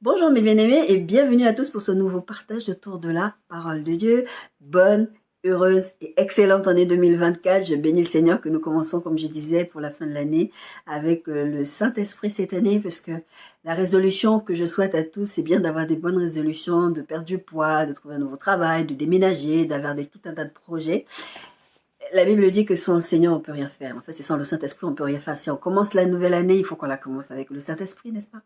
Bonjour mes bien-aimés et bienvenue à tous pour ce nouveau partage autour de la parole de Dieu. Bonne, heureuse et excellente année 2024. Je bénis le Seigneur que nous commençons, comme je disais, pour la fin de l'année avec le Saint-Esprit cette année, parce que la résolution que je souhaite à tous, c'est bien d'avoir des bonnes résolutions, de perdre du poids, de trouver un nouveau travail, de déménager, d'avoir tout un tas de projets. La Bible dit que sans le Seigneur, on ne peut rien faire. En fait, c'est sans le Saint-Esprit, on ne peut rien faire. Si on commence la nouvelle année, il faut qu'on la commence avec le Saint-Esprit, n'est-ce pas?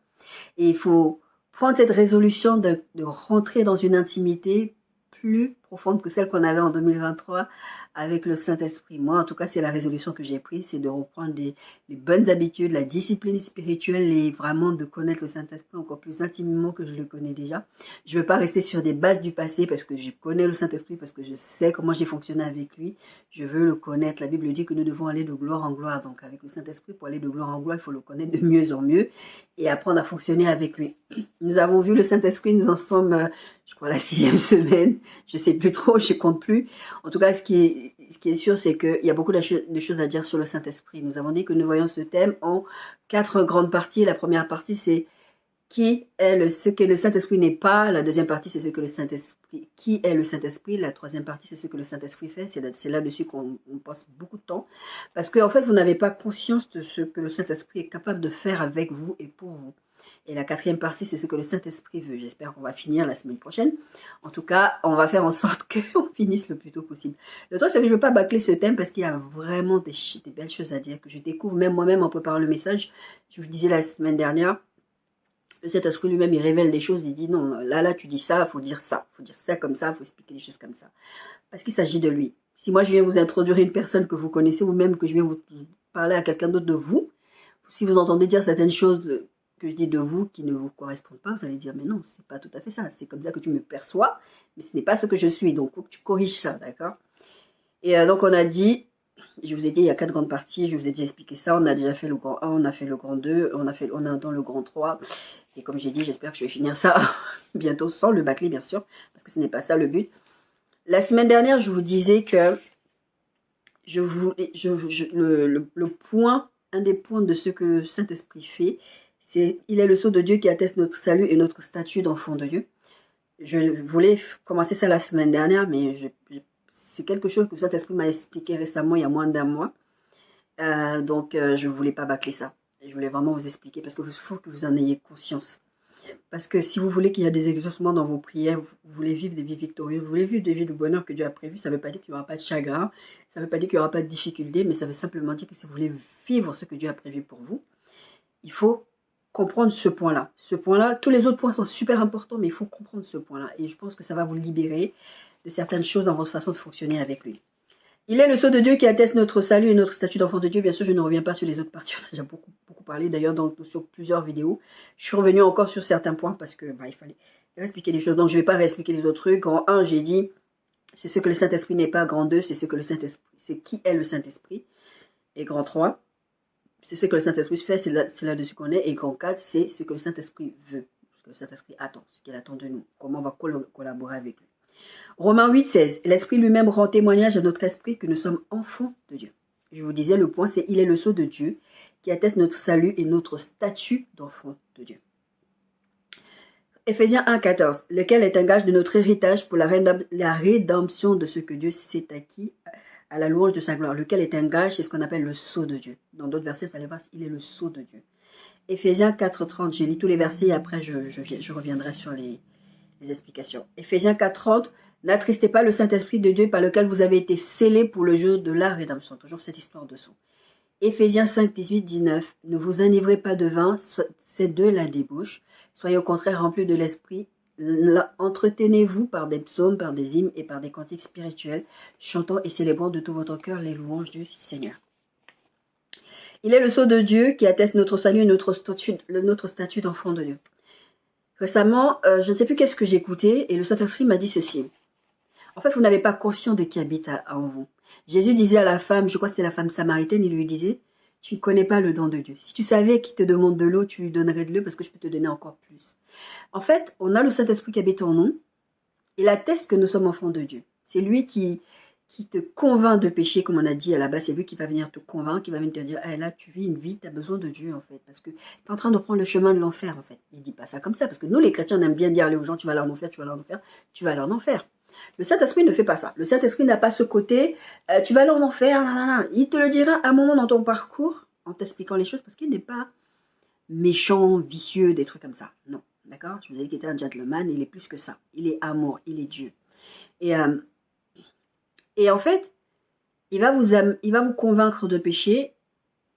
Et il faut prendre cette résolution de rentrer dans une intimité plus profonde que celle qu'on avait en 2023 avec le Saint-Esprit. Moi, en tout cas, c'est la résolution que j'ai prise, c'est de reprendre les bonnes habitudes, la discipline spirituelle et vraiment de connaître le Saint-Esprit encore plus intimement que je le connais déjà. Je ne veux pas rester sur des bases du passé parce que je connais le Saint-Esprit, parce que je sais comment j'ai fonctionné avec lui. Je veux le connaître. La Bible dit que nous devons aller de gloire en gloire. Donc, avec le Saint-Esprit, pour aller de gloire en gloire, il faut le connaître de mieux en mieux et apprendre à fonctionner avec lui. Nous avons vu le Saint-Esprit, nous en sommes, je crois, la 6e semaine. Je ne sais plus trop, je ne compte plus. En tout cas, ce qui est sûr, c'est qu'il y a beaucoup de choses à dire sur le Saint-Esprit. Nous avons dit que nous voyons ce thème en 4 grandes parties. La première partie, c'est ce que le Saint-Esprit n'est pas. La deuxième partie, c'est ce que le Saint-Esprit, qui est le Saint-Esprit. La troisième partie, c'est ce que le Saint-Esprit fait. C'est là-dessus qu'on passe beaucoup de temps. Parce qu'en fait, vous n'avez pas conscience de ce que le Saint-Esprit est capable de faire avec vous et pour vous. Et la quatrième partie, c'est ce que le Saint-Esprit veut. J'espère qu'on va finir la semaine prochaine. En tout cas, on va faire en sorte qu'on finisse le plus tôt possible. Le truc, c'est que je ne veux pas bâcler ce thème parce qu'il y a vraiment des belles choses à dire que je découvre même moi-même en préparant le message. Je vous disais la semaine dernière, le Saint-Esprit lui-même, il révèle des choses. Il dit non, là, tu dis ça, il faut dire ça. Il faut dire ça comme ça, il faut expliquer des choses comme ça. Parce qu'il s'agit de lui. Si moi, je viens vous introduire une personne que vous connaissez ou même que je viens vous parler à quelqu'un d'autre de vous, si vous entendez dire certaines choses que je dis de vous qui ne vous correspondent pas, vous allez dire mais non, c'est pas tout à fait ça. C'est comme ça que tu me perçois, mais ce n'est pas ce que je suis. Donc, il faut que tu corriges ça, d'accord? Et donc, on a dit, je vous ai dit, il y a 4 grandes parties, je vous ai déjà expliqué ça. On a déjà fait le grand 1, on a fait le grand 2, on est dans le grand 3. Et comme j'ai dit, j'espère que je vais finir ça bientôt sans le bâcler, bien sûr, parce que ce n'est pas ça le but. La semaine dernière, je vous disais que un des points de ce que le Saint-Esprit fait, c'est il est le sceau de Dieu qui atteste notre salut et notre statut d'enfant de Dieu. Je voulais commencer ça la semaine dernière, mais c'est quelque chose que le Saint-Esprit m'a expliqué récemment, il y a moins d'un mois. Donc, je ne voulais pas bâcler ça. Je voulais vraiment vous expliquer parce qu'il faut que vous en ayez conscience. Parce que si vous voulez qu'il y ait des exaucements dans vos prières, vous voulez vivre des vies victorieuses, vous voulez vivre des vies de bonheur que Dieu a prévues, ça ne veut pas dire qu'il n'y aura pas de chagrin, ça ne veut pas dire qu'il n'y aura pas de difficultés, mais ça veut simplement dire que si vous voulez vivre ce que Dieu a prévu pour vous, il faut comprendre ce point-là. Ce point-là, tous les autres points sont super importants, mais il faut comprendre ce point-là. Et je pense que ça va vous libérer de certaines choses dans votre façon de fonctionner avec lui. Il est le sceau de Dieu qui atteste notre salut et notre statut d'enfant de Dieu. Bien sûr, je ne reviens pas sur les autres parties. On a déjà beaucoup parlé, d'ailleurs, sur plusieurs vidéos. Je suis revenue encore sur certains points parce que il fallait expliquer des choses. Donc, je ne vais pas réexpliquer les autres trucs. En 1, j'ai dit, c'est ce que le Saint-Esprit n'est pas. Grand 2, c'est ce que le Saint-Esprit, c'est qui est le Saint-Esprit. Et grand 3, c'est ce que le Saint-Esprit fait, c'est là-dessus qu'on est. Et grand 4, c'est ce que le Saint-Esprit veut, ce que le Saint-Esprit attend, ce qu'il attend de nous, comment on va collaborer avec lui. Romains 8, 16. L'Esprit lui-même rend témoignage à notre esprit que nous sommes enfants de Dieu. Je vous disais, le point, c'est il est le sceau de Dieu qui atteste notre salut et notre statut d'enfant de Dieu. Éphésiens 1, 14. Lequel est un gage de notre héritage pour la rédemption de ce que Dieu s'est acquis à la louange de sa gloire. Lequel est un gage, c'est ce qu'on appelle le sceau de Dieu. Dans d'autres versets, vous allez voir, il est le sceau de Dieu. Éphésiens 4, 30. J'ai lu tous les versets et après je reviendrai sur les explications. Éphésiens 4, 30. N'attristez pas le Saint-Esprit de Dieu par lequel vous avez été scellés pour le jour de la rédemption. Toujours cette histoire de son. Éphésiens 5, 18, 19. Ne vous enivrez pas de vin, c'est de la débauche. Soyez au contraire remplis de l'Esprit. Entretenez-vous par des psaumes, par des hymnes et par des cantiques spirituels, chantant et célébrant de tout votre cœur les louanges du Seigneur. Il est le sceau de Dieu qui atteste notre salut et notre statut d'enfant de Dieu. Récemment, je ne sais plus qu'est-ce que j'ai écouté et le Saint-Esprit m'a dit ceci. En fait, vous n'avez pas conscience de qui habite en vous. Jésus disait à la femme, je crois que c'était la femme samaritaine, il lui disait, tu ne connais pas le don de Dieu. Si tu savais qui te demande de l'eau, tu lui donnerais de l'eau parce que je peux te donner encore plus. En fait, on a le Saint-Esprit qui habite en nous. Il atteste que nous sommes enfants de Dieu. C'est lui qui qui te convainc de pécher, comme on a dit à la base, c'est lui qui va venir te convaincre, qui va venir te dire, hey, là, tu vis une vie, tu as besoin de Dieu, en fait, parce que tu es en train de prendre le chemin de l'enfer, en fait. Il dit pas ça comme ça, parce que nous, les chrétiens, on aime bien dire aux gens, tu vas aller en enfer, tu vas aller en enfer, tu vas aller en enfer. Le Saint-Esprit ne fait pas ça. Le Saint-Esprit n'a pas ce côté, tu vas aller en enfer, nanana. Il te le dira à un moment dans ton parcours, en t'expliquant les choses, parce qu'il n'est pas méchant, vicieux, des trucs comme ça. Non, d'accord? Je vous ai dit qu'il était un gentleman, il est plus que ça. Il est amour, il est Dieu. Et en fait, il va vous convaincre de péché,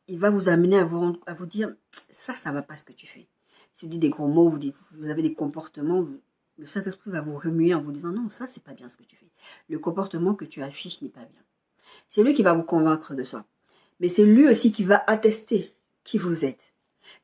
il va vous amener à vous dire, ça va pas ce que tu fais. Si vous dites des gros mots, vous avez des comportements, le Saint-Esprit va vous remuer en vous disant, non, ça c'est pas bien ce que tu fais. Le comportement que tu affiches n'est pas bien. C'est lui qui va vous convaincre de ça. Mais c'est lui aussi qui va attester qui vous êtes.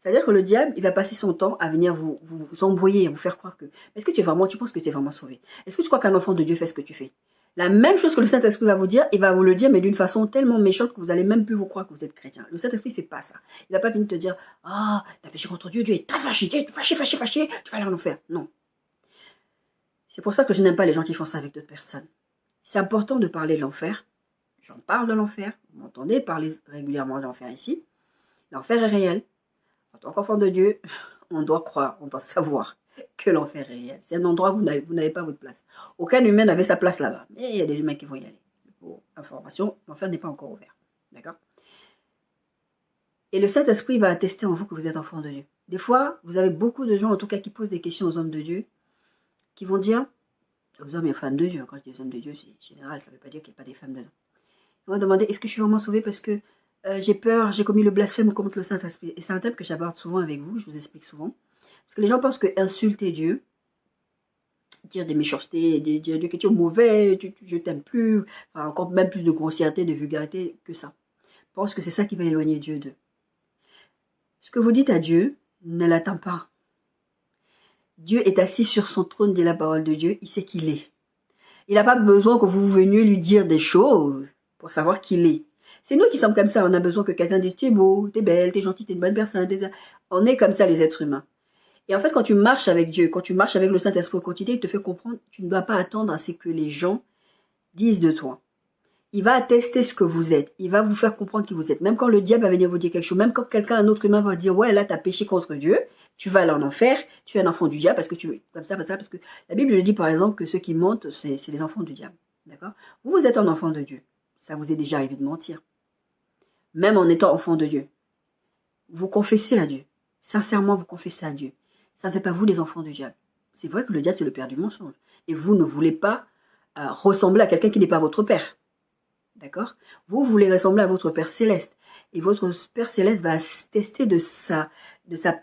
C'est-à-dire que le diable, il va passer son temps à venir vous embrouiller, à vous faire croire que, est-ce que tu penses que tu es vraiment sauvé? Est-ce que tu crois qu'un enfant de Dieu fait ce que tu fais? La même chose que le Saint-Esprit va vous dire, il va vous le dire, mais d'une façon tellement méchante que vous allez même plus vous croire que vous êtes chrétien. Le Saint-Esprit ne fait pas ça. Il va pas venir te dire, ah, t'as péché contre Dieu, Dieu est fâché, fâché, tu vas aller en enfer. Non. C'est pour ça que je n'aime pas les gens qui font ça avec d'autres personnes. C'est important de parler de l'enfer. J'en parle de l'enfer. Vous m'entendez parler régulièrement de l'enfer ici. L'enfer est réel. En tant qu'enfant de Dieu, on doit croire, on doit savoir que l'enfer est réel. C'est un endroit où vous n'avez pas votre place. Aucun humain n'avait sa place là-bas. Mais il y a des humains qui vont y aller. Pour information, l'enfer n'est pas encore ouvert. D'accord? Et le Saint-Esprit va attester en vous que vous êtes enfant de Dieu. Des fois, vous avez beaucoup de gens, en tout cas, qui posent des questions aux hommes de Dieu, qui vont dire, aux hommes et aux femmes de Dieu, quand je dis aux hommes de Dieu, c'est général, ça ne veut pas dire qu'il n'y a pas des femmes dedans. Ils vont demander, est-ce que je suis vraiment sauvé parce que j'ai peur, j'ai commis le blasphème contre le Saint-Esprit. Et c'est un thème que j'aborde souvent avec vous, je vous explique souvent. Parce que les gens pensent que insulter Dieu, dire des méchancetés, dire que tu es mauvais, je t'aime plus, enfin, encore même plus de grossièreté, de vulgarité que ça. Ils pensent que c'est ça qui va éloigner Dieu d'eux. Ce que vous dites à Dieu ne l'atteint pas. Dieu est assis sur son trône, dit la parole de Dieu, il sait qu'il est. Il n'a pas besoin que vous veniez lui dire des choses pour savoir qu'il est. C'est nous qui sommes comme ça, on a besoin que quelqu'un dise tu es beau, tu es belle, tu es gentille, tu es une bonne personne. On est comme ça les êtres humains. Et en fait, quand tu marches avec Dieu, quand tu marches avec le Saint-Esprit au quotidien, il te fait comprendre, tu ne dois pas attendre à ce que les gens disent de toi. Il va attester ce que vous êtes. Il va vous faire comprendre qui vous êtes. Même quand le diable va venir vous dire quelque chose, même quand quelqu'un, un autre humain va dire, ouais, là, tu as péché contre Dieu, tu vas aller en enfer, tu es un enfant du diable, parce que tu comme ça, parce que la Bible dit, par exemple, que ceux qui mentent, c'est les enfants du diable. D'accord? Vous êtes un enfant de Dieu. Ça vous est déjà arrivé de mentir. Même en étant enfant de Dieu. Vous confessez à Dieu. Sincèrement, vous confessez à Dieu. Ça ne fait pas vous les enfants du diable. C'est vrai que le diable, c'est le père du mensonge. Et vous ne voulez pas ressembler à quelqu'un qui n'est pas votre père. D'accord? Vous voulez ressembler à votre Père Céleste. Et votre Père Céleste va tester de sa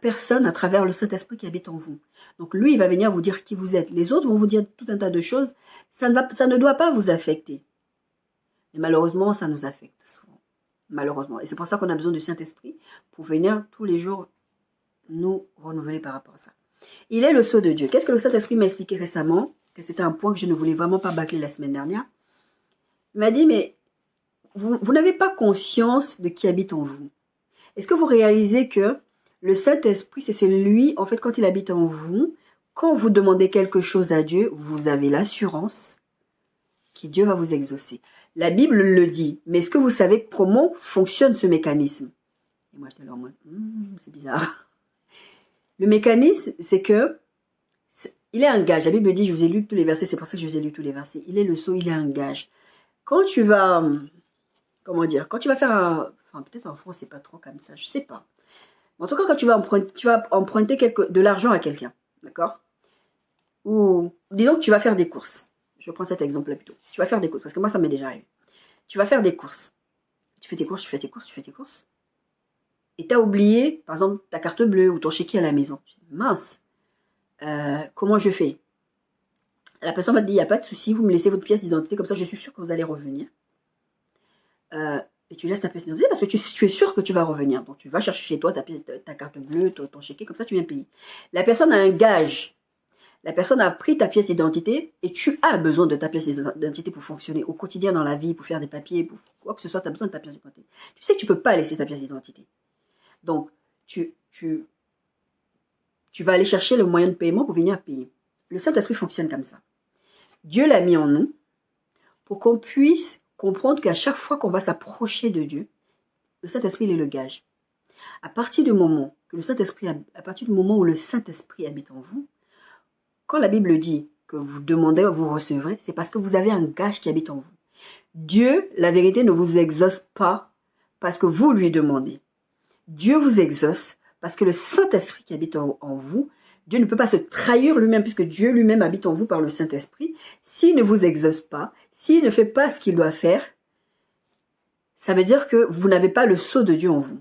personne à travers le Saint-Esprit qui habite en vous. Donc lui, il va venir vous dire qui vous êtes. Les autres vont vous dire tout un tas de choses. Ça ne doit pas vous affecter. Mais malheureusement, ça nous affecte souvent. Malheureusement. Et c'est pour ça qu'on a besoin du Saint-Esprit pour venir tous les jours nous renouveler par rapport à ça. Il est le sceau de Dieu. Qu'est-ce que le Saint-Esprit m'a expliqué récemment? Que c'était un point que je ne voulais vraiment pas bâcler la semaine dernière. Il m'a dit, mais vous n'avez pas conscience de qui habite en vous. Est-ce que vous réalisez que le Saint-Esprit, c'est celui, en fait, quand il habite en vous, quand vous demandez quelque chose à Dieu, vous avez l'assurance que Dieu va vous exaucer. La Bible le dit, mais est-ce que vous savez comment fonctionne ce mécanisme? Et moi, j'étais là en mode, c'est bizarre. Le mécanisme, c'est que, il est un gage. La Bible dit, je vous ai lu tous les versets, c'est pour ça que je vous ai lu tous les versets. Il est le sceau, il est un gage. Quand tu vas... Comment dire, quand tu vas faire un... Enfin, peut-être en France, c'est pas trop comme ça, je sais pas. En tout cas, quand tu vas emprunter de l'argent à quelqu'un, d'accord? Ou, disons que tu vas faire des courses. Je prends cet exemple-là plutôt. Tu vas faire des courses, parce que moi, ça m'est déjà arrivé. Tu vas faire des courses. Tu fais tes courses, tu fais tes courses, tu fais tes courses. Et tu as oublié, par exemple, ta carte bleue ou ton chéquier à la maison. Mince, comment je fais? La personne va te dire, il n'y a pas de souci, vous me laissez votre pièce d'identité, comme ça, je suis sûr que vous allez revenir. Et tu laisses ta pièce d'identité parce que tu es sûr que tu vas revenir. Donc tu vas chercher chez toi ta carte bleue, ton chéquier, comme ça tu viens payer. La personne a un gage. La personne a pris ta pièce d'identité et tu as besoin de ta pièce d'identité pour fonctionner au quotidien dans la vie, pour faire des papiers, pour quoi que ce soit, tu as besoin de ta pièce d'identité. Tu sais que tu ne peux pas laisser ta pièce d'identité. Donc tu vas aller chercher le moyen de paiement pour venir payer. Le Saint-Esprit fonctionne comme ça. Dieu l'a mis en nous pour qu'on puisse comprendre qu'à chaque fois qu'on va s'approcher de Dieu, le Saint-Esprit il est le gage. À partir du moment où le Saint-Esprit habite en vous, quand la Bible dit que vous demandez, vous recevrez, c'est parce que vous avez un gage qui habite en vous. Dieu, la vérité, ne vous exauce pas parce que vous lui demandez. Dieu vous exauce parce que le Saint-Esprit qui habite en vous, Dieu ne peut pas se trahir lui-même puisque Dieu lui-même habite en vous par le Saint-Esprit. S'il ne vous exauce pas, s'il ne fait pas ce qu'il doit faire, ça veut dire que vous n'avez pas le sceau de Dieu en vous.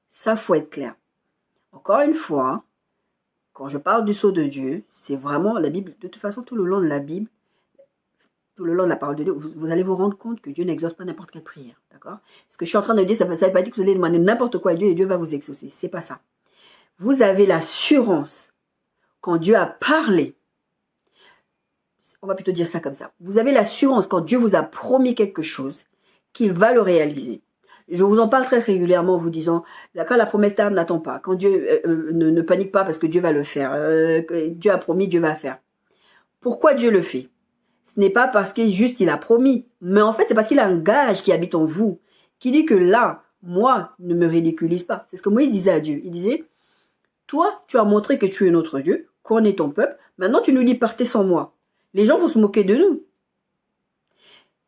Ça, faut être clair. Encore une fois, quand je parle du sceau de Dieu, c'est vraiment la Bible. De toute façon, tout le long de la Bible, tout le long de la parole de Dieu, vous allez vous rendre compte que Dieu n'exauce pas n'importe quelle prière. D'accord? Ce que je suis en train de dire, ça ne veut pas dire que vous allez demander n'importe quoi à Dieu et Dieu va vous exaucer. C'est pas ça. Vous avez l'assurance, quand Dieu a parlé, on va plutôt dire ça comme ça. Vous avez l'assurance, quand Dieu vous a promis quelque chose, qu'il va le réaliser. Je vous en parle très régulièrement en vous disant, quand la promesse tarde, n'attend pas. Quand Dieu ne panique pas parce que Dieu va le faire. Dieu a promis, Dieu va faire. Pourquoi Dieu le fait? Ce n'est pas parce qu'il juste il a promis, mais en fait c'est parce qu'il a un gage qui habite en vous, qui dit que là, moi, ne me ridiculise pas. C'est ce que Moïse disait à Dieu. Il disait, toi, tu as montré que tu es notre Dieu, qu'on est ton peuple, maintenant tu nous dis partez sans moi. Les gens vont se moquer de nous.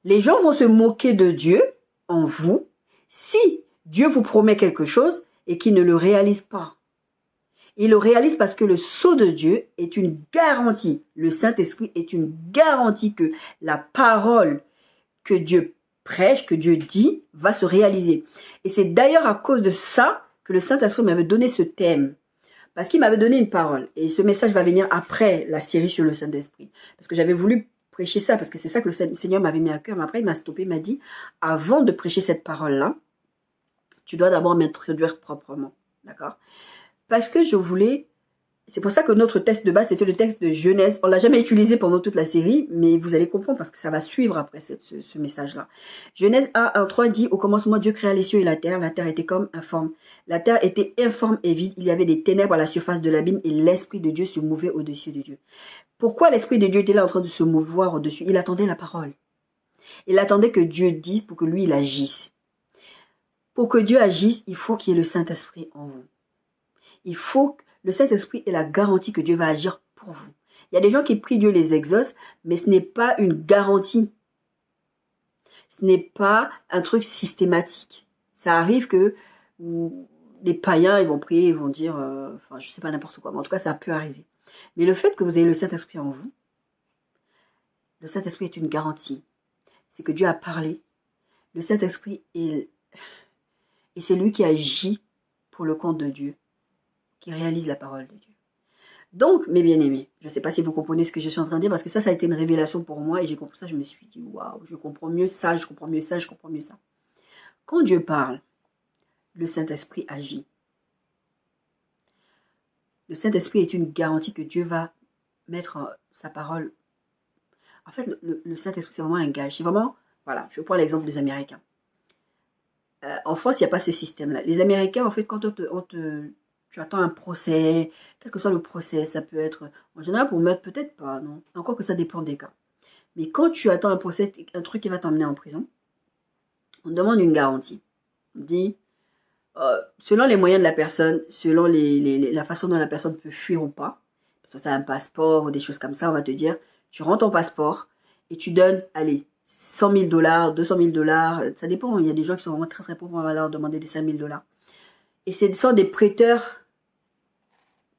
Les gens vont se moquer de Dieu en vous si Dieu vous promet quelque chose et qu'il ne le réalise pas. Il le réalise parce que le sceau de Dieu est une garantie. Le Saint-Esprit est une garantie que la parole que Dieu prêche, que Dieu dit, va se réaliser. Et c'est d'ailleurs à cause de ça que le Saint-Esprit m'avait donné ce thème. Parce qu'il m'avait donné une parole. Et ce message va venir après la série sur le Saint-Esprit. Parce que j'avais voulu prêcher ça, parce que c'est ça que le Seigneur m'avait mis à cœur. Mais après, il m'a stoppé, il m'a dit, avant de prêcher cette parole-là, tu dois d'abord m'introduire proprement. D'accord? Parce que je voulais, c'est pour ça que notre texte de base, c'était le texte de Genèse. On ne l'a jamais utilisé pendant toute la série, mais vous allez comprendre parce que ça va suivre après ce message-là. Genèse 1:3 dit, au commencement, Dieu créa les cieux et la terre était comme informe. La terre était informe et vide, il y avait des ténèbres à la surface de l'abîme et l'Esprit de Dieu se mouvait au-dessus de Dieu. Pourquoi l'Esprit de Dieu était là en train de se mouvoir au-dessus? Il attendait la parole. Il attendait que Dieu dise pour que lui, il agisse. Pour que Dieu agisse, il faut qu'il y ait le Saint-Esprit en vous. Il faut que le Saint-Esprit est la garantie que Dieu va agir pour vous. Il y a des gens qui prient, Dieu les exauce, mais ce n'est pas une garantie. Ce n'est pas un truc systématique. Ça arrive que des païens, ils vont prier, ils vont dire, enfin, je sais pas n'importe quoi, mais en tout cas, ça peut arriver. Mais le fait que vous ayez le Saint-Esprit en vous, le Saint-Esprit est une garantie. C'est que Dieu a parlé. Le Saint-Esprit est c'est lui qui agit pour le compte de Dieu, qui réalise la parole de Dieu. Donc, mes bien-aimés, je ne sais pas si vous comprenez ce que je suis en train de dire, parce que ça a été une révélation pour moi, et j'ai compris ça, je me suis dit, waouh, je comprends mieux ça, je comprends mieux ça, je comprends mieux ça. Quand Dieu parle, le Saint-Esprit agit. Le Saint-Esprit est une garantie que Dieu va mettre sa parole. En fait, le Saint-Esprit, c'est vraiment un gage. C'est vraiment, voilà, je prends l'exemple des Américains. En France, il n'y a pas ce système-là. Les Américains, en fait, quand tu attends un procès, quel que soit le procès, ça peut être, en général, pour meurtre, peut-être pas, non. Encore que ça dépend des cas. Mais quand tu attends un procès, un truc qui va t'emmener en prison, on demande une garantie. On dit, selon les moyens de la personne, selon la façon dont la personne peut fuir ou pas, parce que ça a un passeport ou des choses comme ça, on va te dire, tu rends ton passeport et tu donnes, allez, 100 000 $, 200 000 $, ça dépend, il y a des gens qui sont vraiment très très pauvres, on va leur demander des 5 000 $. Et ce sont des prêteurs,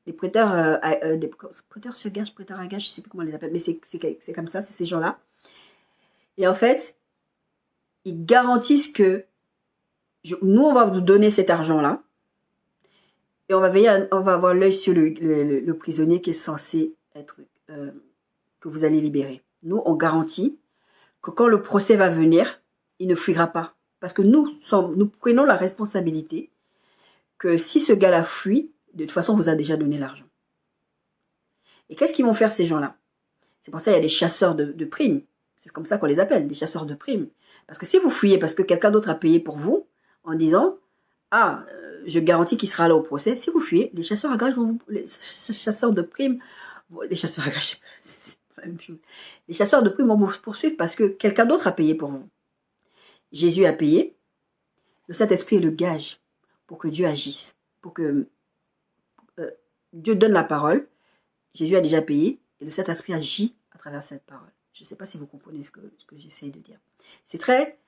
des prêteurs sur gage, prêteurs à gage, je ne sais plus comment on les appelle, mais c'est comme ça, c'est ces gens-là. Et en fait, ils garantissent que nous, on va vous donner cet argent-là, et on va avoir l'œil sur le prisonnier qui est censé être, que vous allez libérer. Nous, on garantit que quand le procès va venir, il ne fuira pas. Parce que nous prenons la responsabilité que si ce gars-là fuit, de toute façon, on vous a déjà donné l'argent. Et qu'est-ce qu'ils vont faire, ces gens-là? C'est pour ça qu'il y a des chasseurs de primes. C'est comme ça qu'on les appelle, des chasseurs de primes. Parce que si vous fuyez parce que quelqu'un d'autre a payé pour vous, en disant, je garantis qu'il sera là au procès, si vous fuyez, les chasseurs à gages les chasseurs de primes, les chasseurs à gages, c'est pas la même chose. Les chasseurs de primes vont vous poursuivre parce que quelqu'un d'autre a payé pour vous. Jésus a payé. Le Saint-Esprit est le gage pour que Dieu agisse, pour que Dieu donne la parole. Jésus a déjà payé et le Saint-Esprit agit à travers cette parole. Je ne sais pas si vous comprenez ce que j'essaie de dire. C'est très...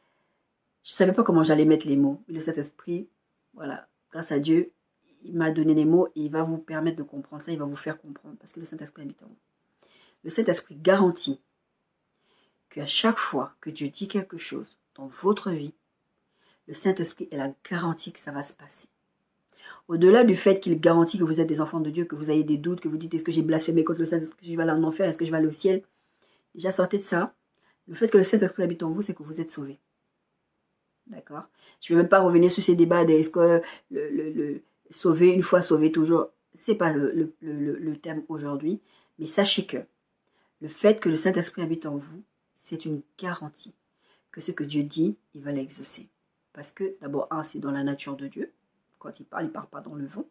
Je ne savais pas comment j'allais mettre les mots. Mais le Saint-Esprit, voilà, grâce à Dieu, il m'a donné les mots et il va vous permettre de comprendre ça, il va vous faire comprendre parce que le Saint-Esprit habite en vous. Le Saint-Esprit garantit qu'à chaque fois que Dieu dit quelque chose dans votre vie, le Saint-Esprit est la garantie que ça va se passer. Au-delà du fait qu'il garantit que vous êtes des enfants de Dieu, que vous avez des doutes, que vous dites est-ce que j'ai blasphémé contre le Saint-Esprit, est-ce que je vais aller en enfer, est-ce que je vais aller au ciel. Déjà sortez de ça. Le fait que le Saint-Esprit habite en vous, c'est que vous êtes sauvés. D'accord? Je ne vais même pas revenir sur ces débats de est-ce que le sauver une fois, sauver toujours. Ce n'est pas le terme aujourd'hui. Mais sachez que le fait que le Saint-Esprit habite en vous, c'est une garantie que ce que Dieu dit, il va l'exaucer. Parce que d'abord, c'est dans la nature de Dieu. Quand il parle pas dans le vent.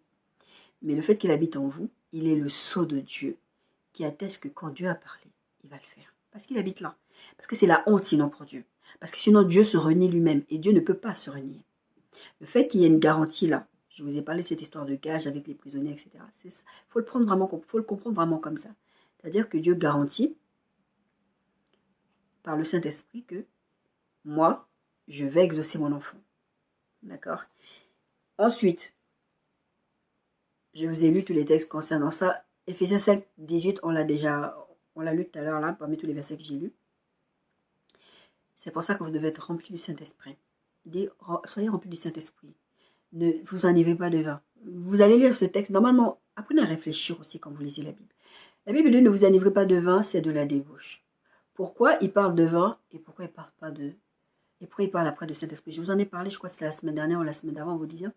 Mais le fait qu'il habite en vous, il est le sceau de Dieu qui atteste que quand Dieu a parlé, il va le faire. Parce qu'il habite là. Parce que c'est la honte sinon pour Dieu. Parce que sinon Dieu se renie lui-même et Dieu ne peut pas se renier. Le fait qu'il y ait une garantie là, je vous ai parlé de cette histoire de gage avec les prisonniers, etc. Il faut le comprendre vraiment comme ça. C'est-à-dire que Dieu garantit par le Saint-Esprit que moi, je vais exaucer mon enfant. D'accord? Ensuite, je vous ai lu tous les textes concernant ça. Éphésiens 5, 18, on l'a lu tout à l'heure là, parmi tous les versets que j'ai lus. C'est pour ça que vous devez être remplis du Saint-Esprit. Soyez remplis du Saint-Esprit. Ne vous enivrez pas de vin. Vous allez lire ce texte. Normalement, apprenez à réfléchir aussi quand vous lisez la Bible. La Bible dit ne vous enivrez pas de vin, c'est de la débauche. Pourquoi il parle de vin et pourquoi il parle pas de... Et pourquoi il parle après de Saint-Esprit? Je vous en ai parlé, je crois que c'était la semaine dernière ou la semaine d'avant, on vous disait.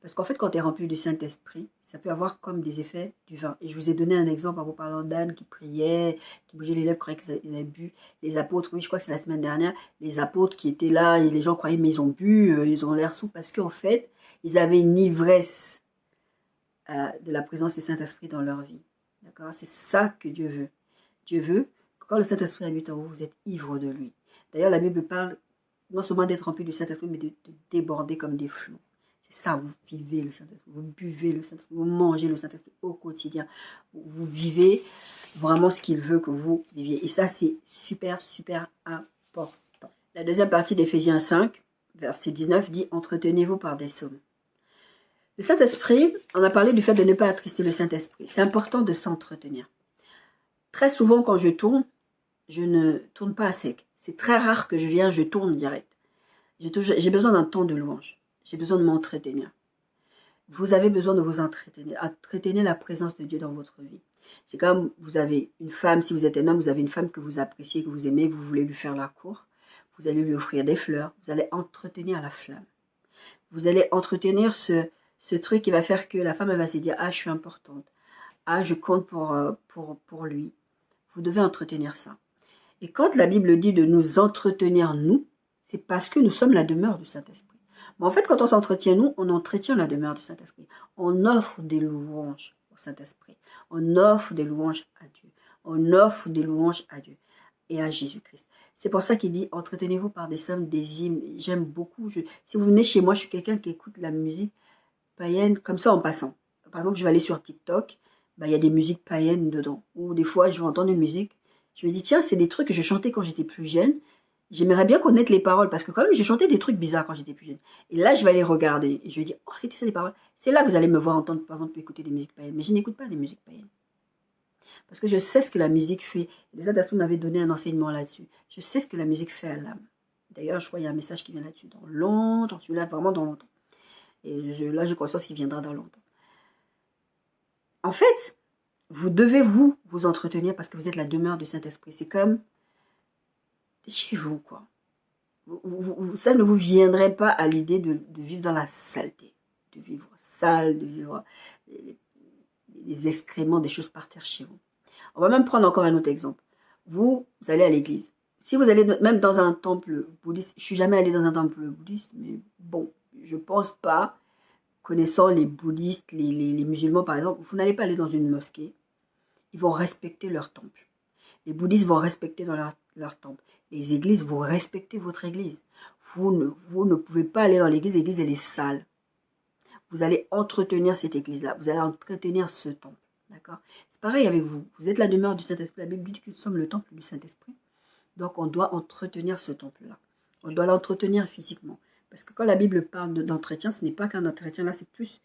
Parce qu'en fait, quand tu es rempli du Saint-Esprit, ça peut avoir comme des effets du vin. Et je vous ai donné un exemple en vous parlant d'Anne qui priait, qui bougeait les lèvres, croyait qu'ils avaient bu. Les apôtres, oui, je crois que c'est la semaine dernière, les apôtres qui étaient là, et les gens croyaient, mais ils ont bu, ils ont l'air sous, parce qu'en fait, ils avaient une ivresse de la présence du Saint-Esprit dans leur vie. D'accord? C'est ça que Dieu veut. Dieu veut que quand le Saint-Esprit habite en vous, vous êtes ivre de lui. D'ailleurs, la Bible parle non seulement d'être rempli du Saint-Esprit, mais de déborder comme des flots. C'est ça, vous vivez le Saint-Esprit, vous buvez le Saint-Esprit, vous mangez le Saint-Esprit au quotidien. Vous vivez vraiment ce qu'il veut que vous viviez. Et ça, c'est super, super important. La deuxième partie d'Éphésiens 5, verset 19, dit « Entretenez-vous par des psaumes ». Le Saint-Esprit, on a parlé du fait de ne pas attrister le Saint-Esprit. C'est important de s'entretenir. Très souvent, quand je tourne, je ne tourne pas à sec. C'est très rare que je tourne direct. J'ai besoin d'un temps de louange. J'ai besoin de m'entretenir. Vous avez besoin de vous entretenir. Entretenez la présence de Dieu dans votre vie. C'est comme vous avez une femme, si vous êtes un homme, vous avez une femme que vous appréciez, que vous aimez, vous voulez lui faire la cour. Vous allez lui offrir des fleurs. Vous allez entretenir la flamme. Vous allez entretenir ce truc qui va faire que la femme elle va se dire « Ah, je suis importante. Ah, je compte pour lui. » Vous devez entretenir ça. Et quand la Bible dit de nous entretenir, nous, c'est parce que nous sommes la demeure du Saint-Esprit. Mais en fait, quand on s'entretient, nous, on entretient la demeure du Saint-Esprit. On offre des louanges au Saint-Esprit. On offre des louanges à Dieu. On offre des louanges à Dieu et à Jésus-Christ. C'est pour ça qu'il dit, entretenez-vous par des psaumes, des hymnes. J'aime beaucoup. Si vous venez chez moi, je suis quelqu'un qui écoute la musique païenne comme ça en passant. Par exemple, je vais aller sur TikTok, il y a des musiques païennes dedans. Ou des fois, je vais entendre une musique. Je me dis, tiens, c'est des trucs que je chantais quand j'étais plus jeune. J'aimerais bien connaître les paroles parce que quand même, j'ai chanté des trucs bizarres quand j'étais plus jeune. Et là, je vais aller regarder et je vais dire, oh, c'était ça les paroles. C'est là que vous allez me voir entendre, par exemple, écouter des musiques païennes. Mais je n'écoute pas des musiques païennes. Parce que je sais ce que la musique fait. Le Saint-Esprit m'avait donné un enseignement là-dessus. Je sais ce que la musique fait à l'âme. D'ailleurs, je crois qu'il y a un message qui vient là-dessus dans longtemps. Celui-là, vraiment dans longtemps. Et là, j'ai conscience qu'il viendra dans longtemps. En fait, vous devez vous entretenir parce que vous êtes la demeure du Saint-Esprit. C'est comme chez vous, quoi. Ça ne vous viendrait pas à l'idée de vivre dans la saleté, de vivre sale, de vivre les excréments, des choses par terre chez vous. On va même prendre encore un autre exemple. Vous allez à l'église. Si vous allez même dans un temple bouddhiste, je ne suis jamais allée dans un temple bouddhiste, mais bon, je ne pense pas, connaissant les bouddhistes, les musulmans par exemple, vous n'allez pas aller dans une mosquée, ils vont respecter leur temple. Les bouddhistes vont respecter dans leur temple. Les églises, vous respectez votre église. vous ne pouvez pas aller dans l'église elle est sale. Vous allez entretenir cette église-là, vous allez entretenir ce temple, d'accord? C'est pareil avec vous, vous êtes la demeure du Saint-Esprit, la Bible dit que nous sommes le temple du Saint-Esprit, donc on doit entretenir ce temple-là, on doit l'entretenir physiquement, parce que quand la Bible parle d'entretien, ce n'est pas qu'un entretien, là c'est plus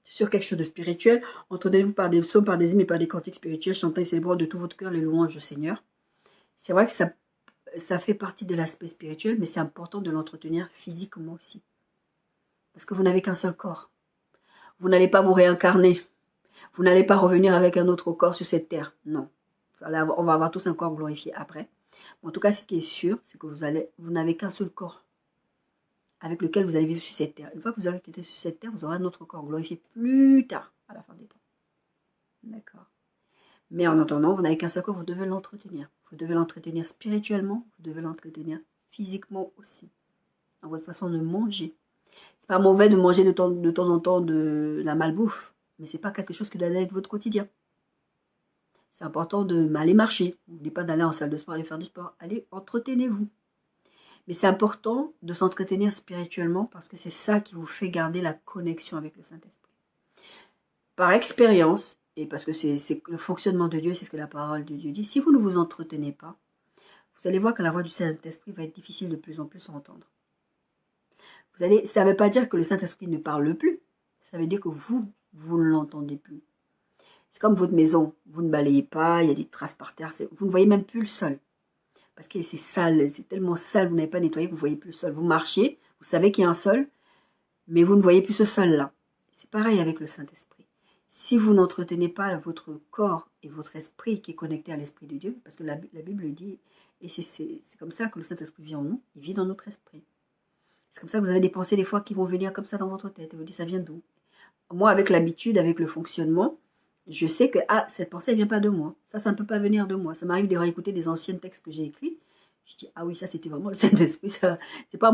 sur quelque chose de spirituel. Entretenez-vous par des psaumes, par des hymnes et par des cantiques spirituels, chantant et célébrant de tout votre cœur les louanges du Seigneur. C'est vrai que ça fait partie de l'aspect spirituel, mais c'est important de l'entretenir physiquement aussi. Parce que vous n'avez qu'un seul corps. Vous n'allez pas vous réincarner. Vous n'allez pas revenir avec un autre corps sur cette terre. Non. On va avoir tous un corps glorifié après. En tout cas, ce qui est sûr, c'est que vous n'avez qu'un seul corps avec lequel vous allez vivre sur cette terre. Une fois que vous aurez quitté sur cette terre, vous aurez un autre corps glorifié plus tard, à la fin des temps. D'accord. Mais en attendant, vous n'avez qu'un seul corps, vous devez l'entretenir. Vous devez l'entretenir spirituellement, vous devez l'entretenir physiquement aussi. Dans votre façon de manger. C'est pas mauvais de manger de temps en temps de la malbouffe, mais c'est pas quelque chose qui doit être votre quotidien. C'est important d'aller marcher. N'oubliez pas d'aller en salle de sport, aller faire du sport. Allez, entretenez-vous. Mais c'est important de s'entretenir spirituellement parce que c'est ça qui vous fait garder la connexion avec le Saint-Esprit. Par expérience, et parce que c'est le fonctionnement de Dieu, c'est ce que la parole de Dieu dit, si vous ne vous entretenez pas, vous allez voir que la voix du Saint-Esprit va être difficile de plus en plus à entendre. Ça ne veut pas dire que le Saint-Esprit ne parle plus, ça veut dire que vous ne l'entendez plus. C'est comme votre maison, vous ne balayez pas, il y a des traces par terre, vous ne voyez même plus le sol. Parce que c'est sale, c'est tellement sale, vous n'avez pas nettoyé que vous ne voyez plus le sol. Vous marchez, vous savez qu'il y a un sol, mais vous ne voyez plus ce sol-là. C'est pareil avec le Saint-Esprit. Si vous n'entretenez pas votre corps et votre esprit qui est connecté à l'Esprit de Dieu, parce que la Bible dit, et c'est comme ça que le Saint-Esprit vit en nous, il vit dans notre esprit. C'est comme ça que vous avez des pensées des fois qui vont venir comme ça dans votre tête, et vous dites ça vient d'où? Moi, avec l'habitude, avec le fonctionnement, je sais que cette pensée ne vient pas de moi. Ça ne peut pas venir de moi. Ça m'arrive de réécouter des anciens textes que j'ai écrits. Je dis, ah oui, ça c'était vraiment le Saint-Esprit. C'est pas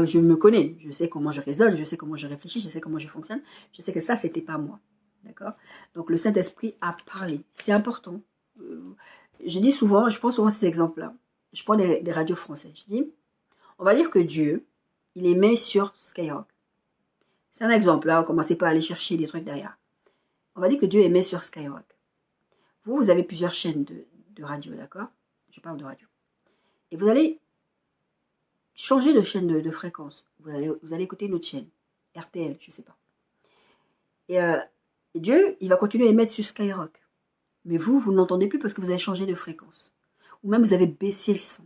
je me connais. Je sais comment je raisonne, je sais comment je réfléchis, je sais comment je fonctionne. Je sais que ça, c'était pas moi. D'accord? Donc le Saint-Esprit a parlé. C'est important. Je dis souvent, je prends souvent cet exemple-là. Je prends des radios françaises. Je dis, on va dire que Dieu, il émet sur Skyrock. C'est un exemple, là. Commencez pas à aller chercher des trucs derrière. On va dire que Dieu émet sur Skyrock. Vous avez plusieurs chaînes de radio, d'accord? Je parle de radio. Et vous allez changer de chaîne de fréquence. Vous allez écouter une autre chaîne. RTL, je ne sais pas. Et Dieu, il va continuer à émettre sur Skyrock. Mais vous ne l'entendez plus parce que vous avez changé de fréquence. Ou même vous avez baissé le son.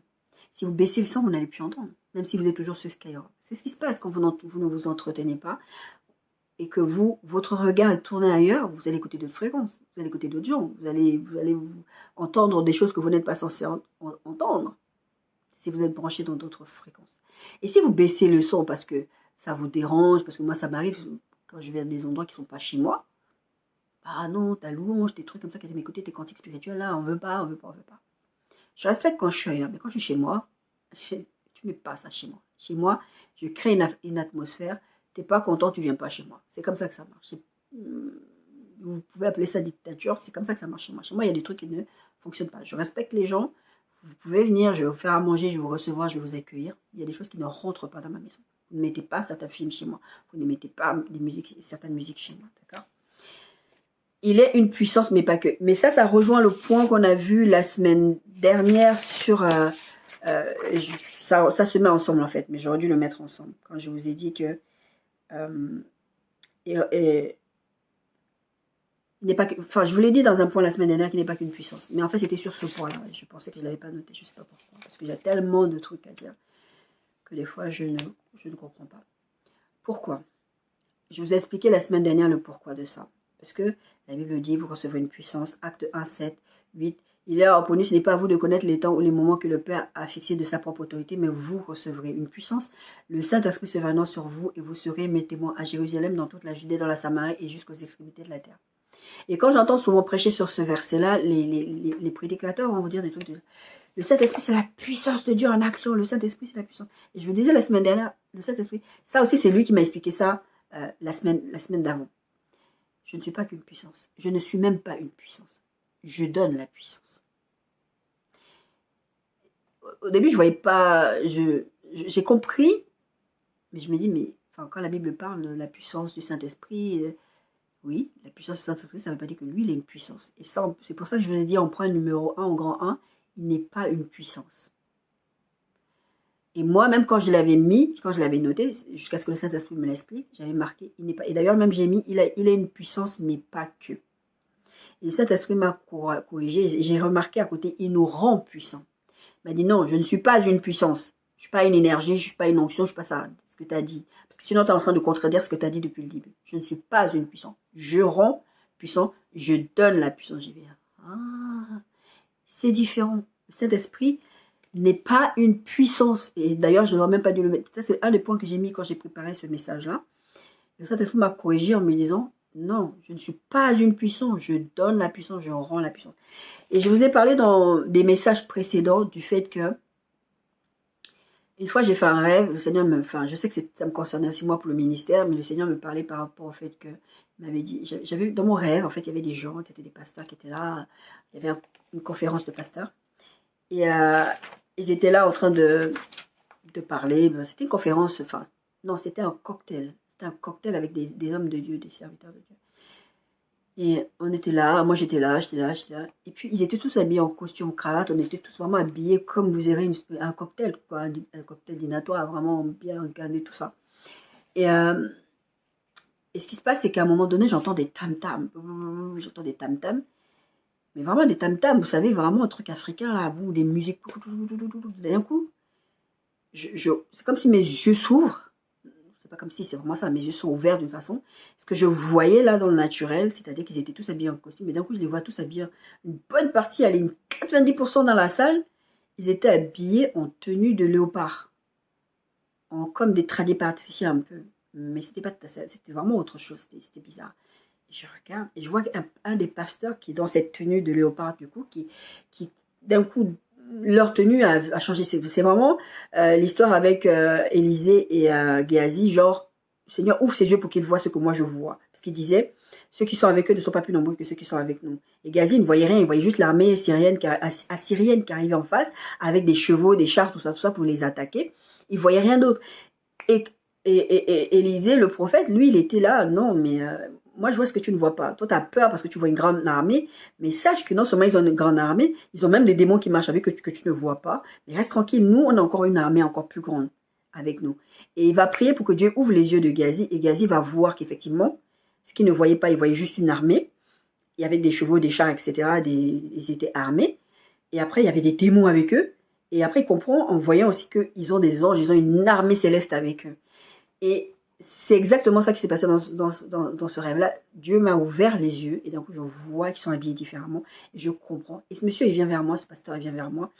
Si vous baissez le son, vous n'allez plus entendre. Même si vous êtes toujours sur Skyrock. C'est ce qui se passe quand vous ne vous entretenez pas. Et que votre regard est tourné ailleurs, vous allez écouter d'autres fréquences, vous allez écouter d'autres gens, vous allez entendre des choses que vous n'êtes pas censé entendre, si vous êtes branché dans d'autres fréquences. Et si vous baissez le son parce que ça vous dérange, parce que moi ça m'arrive quand je vais à des endroits qui ne sont pas chez moi, ah non, ta louange, des trucs comme ça qui disent, écoutez, tes cantiques spirituels, là, on veut pas. Je respecte quand je suis ailleurs, mais quand je suis chez moi, tu ne mets pas ça chez moi. Chez moi, je crée une atmosphère. T'es pas content, tu viens pas chez moi. C'est comme ça que ça marche. Vous pouvez appeler ça dictature, c'est comme ça que ça marche chez moi. Chez moi, il y a des trucs qui ne fonctionnent pas. Je respecte les gens. Vous pouvez venir, je vais vous faire à manger, je vais vous recevoir, je vais vous accueillir. Il y a des choses qui ne rentrent pas dans ma maison. Vous ne mettez pas certains films chez moi. Vous ne mettez pas certaines musiques chez moi. D'accord? Il est une puissance, mais pas que. Mais ça rejoint le point qu'on a vu la semaine dernière sur... ça se met ensemble en fait, mais j'aurais dû le mettre ensemble. Quand je vous ai dit que... il n'est pas que, enfin, je vous l'ai dit dans un point la semaine dernière qu'il n'est pas qu'une puissance. Mais en fait, c'était sur ce point-là. Je pensais que je ne l'avais pas noté, je ne sais pas pourquoi. Parce qu'il y a tellement de trucs à dire que des fois, je ne comprends pas. Pourquoi? Je vous ai expliqué la semaine dernière le pourquoi de ça. Parce que la Bible dit, vous recevrez une puissance, acte 1, 7, 8. Il est ordonné, ce n'est pas à vous de connaître les temps ou les moments que le Père a fixés de sa propre autorité, mais vous recevrez une puissance. Le Saint-Esprit se venant sur vous et vous serez mes témoins à Jérusalem, dans toute la Judée, dans la Samarie et jusqu'aux extrémités de la terre. Et quand j'entends souvent prêcher sur ce verset-là, les prédicateurs vont vous dire des trucs de... Le Saint-Esprit, c'est la puissance de Dieu en action. Le Saint-Esprit, c'est la puissance. Et je vous disais la semaine dernière, le Saint-Esprit, ça aussi, c'est lui qui m'a expliqué ça la semaine d'avant. Je ne suis pas qu'une puissance. Je ne suis même pas une puissance. Je donne la puissance. Au début, je voyais pas, je j'ai compris, mais je me dis, mais enfin, quand la Bible parle de la puissance du Saint-Esprit, oui, la puissance du Saint-Esprit, ça ne veut pas dire que lui, il a une puissance. Et ça, c'est pour ça que je vous ai dit en point numéro 1, en grand 1, il n'est pas une puissance. Et moi, même quand je l'avais mis, quand je l'avais noté, jusqu'à ce que le Saint-Esprit me l'explique, j'avais marqué, il n'est pas. Et d'ailleurs, même j'ai mis, il a une puissance, mais pas que. Et le Saint-Esprit m'a corrigé. J'ai remarqué à côté, il nous rend puissants. Il m'a dit non, je ne suis pas une puissance. Je ne suis pas une énergie, je ne suis pas une onction, je ne suis pas ça, ce que tu as dit. Parce que sinon, tu es en train de contredire ce que tu as dit depuis le début. Je ne suis pas une puissance. Je rends puissant, je donne la puissance. J'ai dit, ah, c'est différent. Le Saint-Esprit n'est pas une puissance. Et d'ailleurs, je n'aurais même pas dû le mettre. Ça, c'est un des points que j'ai mis quand j'ai préparé ce message-là. Le Saint-Esprit m'a corrigé en me disant, non, je ne suis pas une puissance. Je donne la puissance, je rends la puissance. Et je vous ai parlé dans des messages précédents du fait que une fois j'ai fait un rêve, le Seigneur me, enfin je sais que ça me concernait aussi moi pour le ministère, mais le Seigneur me parlait par rapport au fait que il m'avait dit, j'avais dans mon rêve en fait il y avait des gens, c'était des pasteurs qui étaient là, il y avait une conférence de pasteurs et ils étaient là en train de parler, c'était une conférence, enfin non c'était un cocktail avec des hommes de Dieu, des serviteurs de Dieu. Et on était là, moi j'étais là. Et puis ils étaient tous habillés en costume, cravate, on était tous vraiment habillés comme vous verrez un cocktail, quoi, un cocktail dînatoire, vraiment bien regardé, tout ça. Et ce qui se passe, c'est qu'à un moment donné, j'entends des tam-tams. J'entends des tam-tams. Mais vraiment des tam-tams, vous savez, vraiment un truc africain, là, où des musiques. D'un coup, c'est comme si mes yeux s'ouvrent. C'est pas comme si c'est vraiment ça, mes yeux sont ouverts d'une façon. Ce que je voyais là dans le naturel, c'est-à-dire qu'ils étaient tous habillés en costume, mais d'un coup je les vois tous habillés, une bonne partie, allez, 90% dans la salle, ils étaient habillés en tenue de léopard, comme des tradipraticiens un peu, mais c'était vraiment autre chose, c'était bizarre. Et je regarde et je vois un des pasteurs qui est dans cette tenue de léopard du coup, qui d'un coup leur tenue a changé. C'est vraiment l'histoire avec Élisée et Géasi, genre, Seigneur, ouvre ses yeux pour qu'il voit ce que moi je vois. Parce qu'il disait, ceux qui sont avec eux ne sont pas plus nombreux que ceux qui sont avec nous. Et Géasi ne voyait rien, il voyait juste l'armée assyrienne qui arrivait en face, avec des chevaux, des chars, tout ça pour les attaquer. Il voyait rien d'autre. Et Élisée, le prophète, lui, il était là, non, mais moi, je vois ce que tu ne vois pas. Toi, tu as peur parce que tu vois une grande armée, mais sache que non seulement ils ont une grande armée, ils ont même des démons qui marchent avec eux que tu ne vois pas. Mais reste tranquille, nous, on a encore une armée encore plus grande avec nous. Et il va prier pour que Dieu ouvre les yeux de Géasi, et Géasi va voir qu'effectivement, ce qu'il ne voyait pas, il voyait juste une armée, et avec des chevaux, des chars, etc., ils étaient armés. Et après, il y avait des démons avec eux. Et après, il comprend en voyant aussi qu'ils ont des anges, ils ont une armée céleste avec eux. Et c'est exactement ça qui s'est passé dans ce rêve-là. Dieu m'a ouvert les yeux et d'un coup, je vois qu'ils sont habillés différemment. Et je comprends. Et ce monsieur, il vient vers moi, ce pasteur, il vient vers moi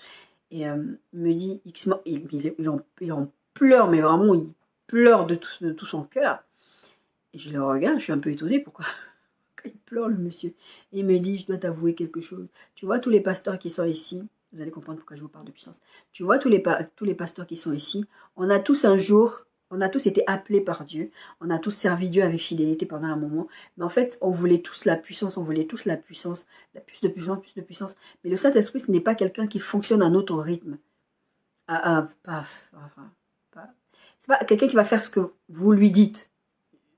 et me dit, il en pleure, mais vraiment, il pleure de tout son cœur. Et je le regarde, je suis un peu étonnée, pourquoi il pleure, le monsieur. Et il me dit, je dois t'avouer quelque chose. Tu vois, tous les pasteurs qui sont ici, vous allez comprendre pourquoi je vous parle de puissance. Tu vois, tous les pasteurs qui sont ici, on a tous un jour... On a tous été appelés par Dieu, on a tous servi Dieu avec fidélité pendant un moment, mais en fait, on voulait tous la puissance, plus de puissance. Mais le Saint-Esprit, ce n'est pas quelqu'un qui fonctionne à notre rythme. C'est pas quelqu'un qui va faire ce que vous lui dites.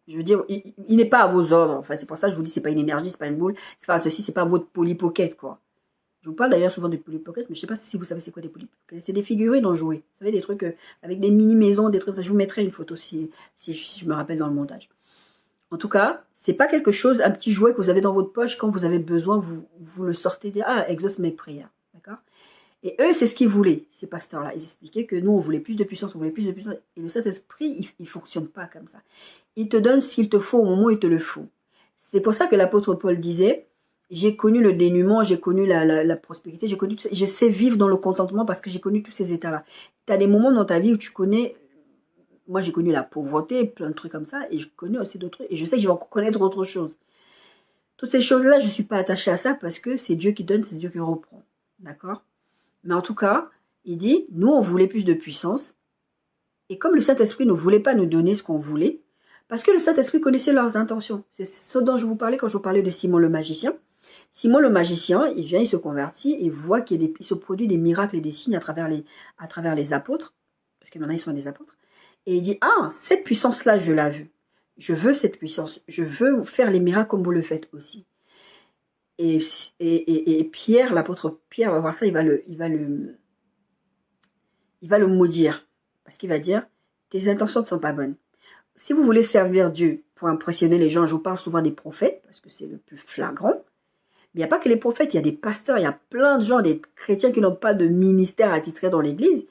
Je veux dire, il n'est pas à vos ordres. Enfin, c'est pour ça que je vous dis, c'est pas une énergie, c'est pas une boule, c'est pas ceci, c'est pas votre Polly Pocket, quoi. Je vous parle d'ailleurs souvent des Polly Pocket, mais je ne sais pas si vous savez c'est quoi des Polly Pocket. C'est des figurines en jouets. Vous savez, des trucs avec des mini-maisons, des trucs. Ça, je vous mettrai une photo si je me rappelle dans le montage. En tout cas, c'est pas quelque chose, un petit jouet que vous avez dans votre poche. Quand vous avez besoin, vous le sortez. Exauce mes prières. D'accord? Et eux, c'est ce qu'ils voulaient, ces pasteurs-là. Ils expliquaient que nous, on voulait plus de puissance, Et le Saint-Esprit, il ne fonctionne pas comme ça. Il te donne ce qu'il te faut au moment où il te le faut. C'est pour ça que l'apôtre Paul disait, j'ai connu le dénuement, j'ai connu la prospérité, je sais vivre dans le contentement parce que j'ai connu tous ces états-là. Tu as des moments dans ta vie où tu connais, moi j'ai connu la pauvreté, plein de trucs comme ça, et je connais aussi d'autres trucs, et je sais que je vais encore connaître autre chose. Toutes ces choses-là, je ne suis pas attachée à ça parce que c'est Dieu qui donne, c'est Dieu qui reprend. D'accord? Mais en tout cas, il dit, nous on voulait plus de puissance, et comme le Saint-Esprit ne voulait pas nous donner ce qu'on voulait, parce que le Saint-Esprit connaissait leurs intentions. C'est ce dont je vous parlais quand je vous parlais de Simon le magicien. Simon le magicien, il vient, il se convertit, il voit qu'il se produit des miracles et des signes à travers les apôtres. parce que maintenant ils sont des apôtres. Et il dit, ah, cette puissance-là, je la veux. Je veux cette puissance. Je veux faire les miracles comme vous le faites aussi. Et Pierre, l'apôtre Pierre va voir ça, il va le maudire. Parce qu'il va dire, tes intentions ne sont pas bonnes. Si vous voulez servir Dieu pour impressionner les gens, je vous parle souvent des prophètes, parce que c'est le plus flagrant. Mais il n'y a pas que les prophètes, il y a des pasteurs, il y a plein de gens, des chrétiens qui n'ont pas de ministère attitré dans l'église,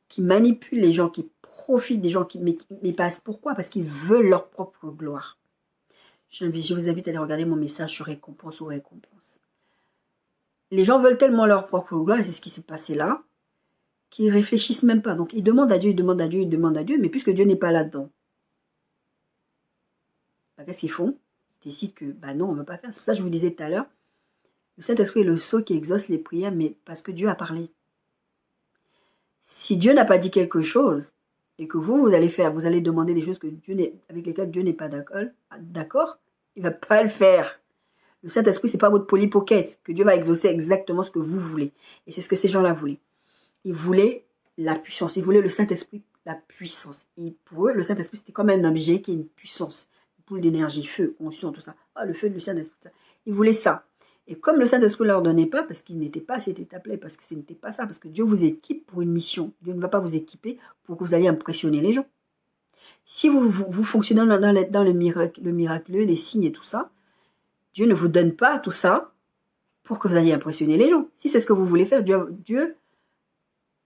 qui manipulent les gens, qui profitent des gens, mais passent. Pourquoi? Parce qu'ils veulent leur propre gloire. Je vous invite à aller regarder mon message sur récompense ou récompense. Les gens veulent tellement leur propre gloire, et c'est ce qui s'est passé là, qu'ils ne réfléchissent même pas. Donc ils demandent à Dieu, ils demandent à Dieu, ils demandent à Dieu, mais puisque Dieu n'est pas là-dedans, bah, qu'est-ce qu'ils font? Ils décident que, bah non, on ne veut pas faire. C'est pour ça que je vous disais tout à l'heure, le Saint-Esprit est le sceau qui exauce les prières, mais parce que Dieu a parlé. Si Dieu n'a pas dit quelque chose, et que vous allez demander des choses avec lesquelles Dieu n'est pas d'accord, il ne va pas le faire. Le Saint-Esprit, ce n'est pas votre polypocket, que Dieu va exaucer exactement ce que vous voulez. Et c'est ce que ces gens-là voulaient. Ils voulaient la puissance, ils voulaient le Saint-Esprit, la puissance. Et pour eux, le Saint-Esprit, c'était comme un objet qui a une puissance, une boule d'énergie, feu, onction, tout ça. Ah, le feu du Saint-Esprit. Ils voulaient ça. Et comme le Saint-Esprit ne leur donnait pas, parce qu'il n'était pas à cette étape-là, parce que ce n'était pas ça, parce que Dieu vous équipe pour une mission. Dieu ne va pas vous équiper pour que vous alliez impressionner les gens. Si vous fonctionnez dans le miraculeux, les signes et tout ça, Dieu ne vous donne pas tout ça pour que vous alliez impressionner les gens. Si c'est ce que vous voulez faire, Dieu,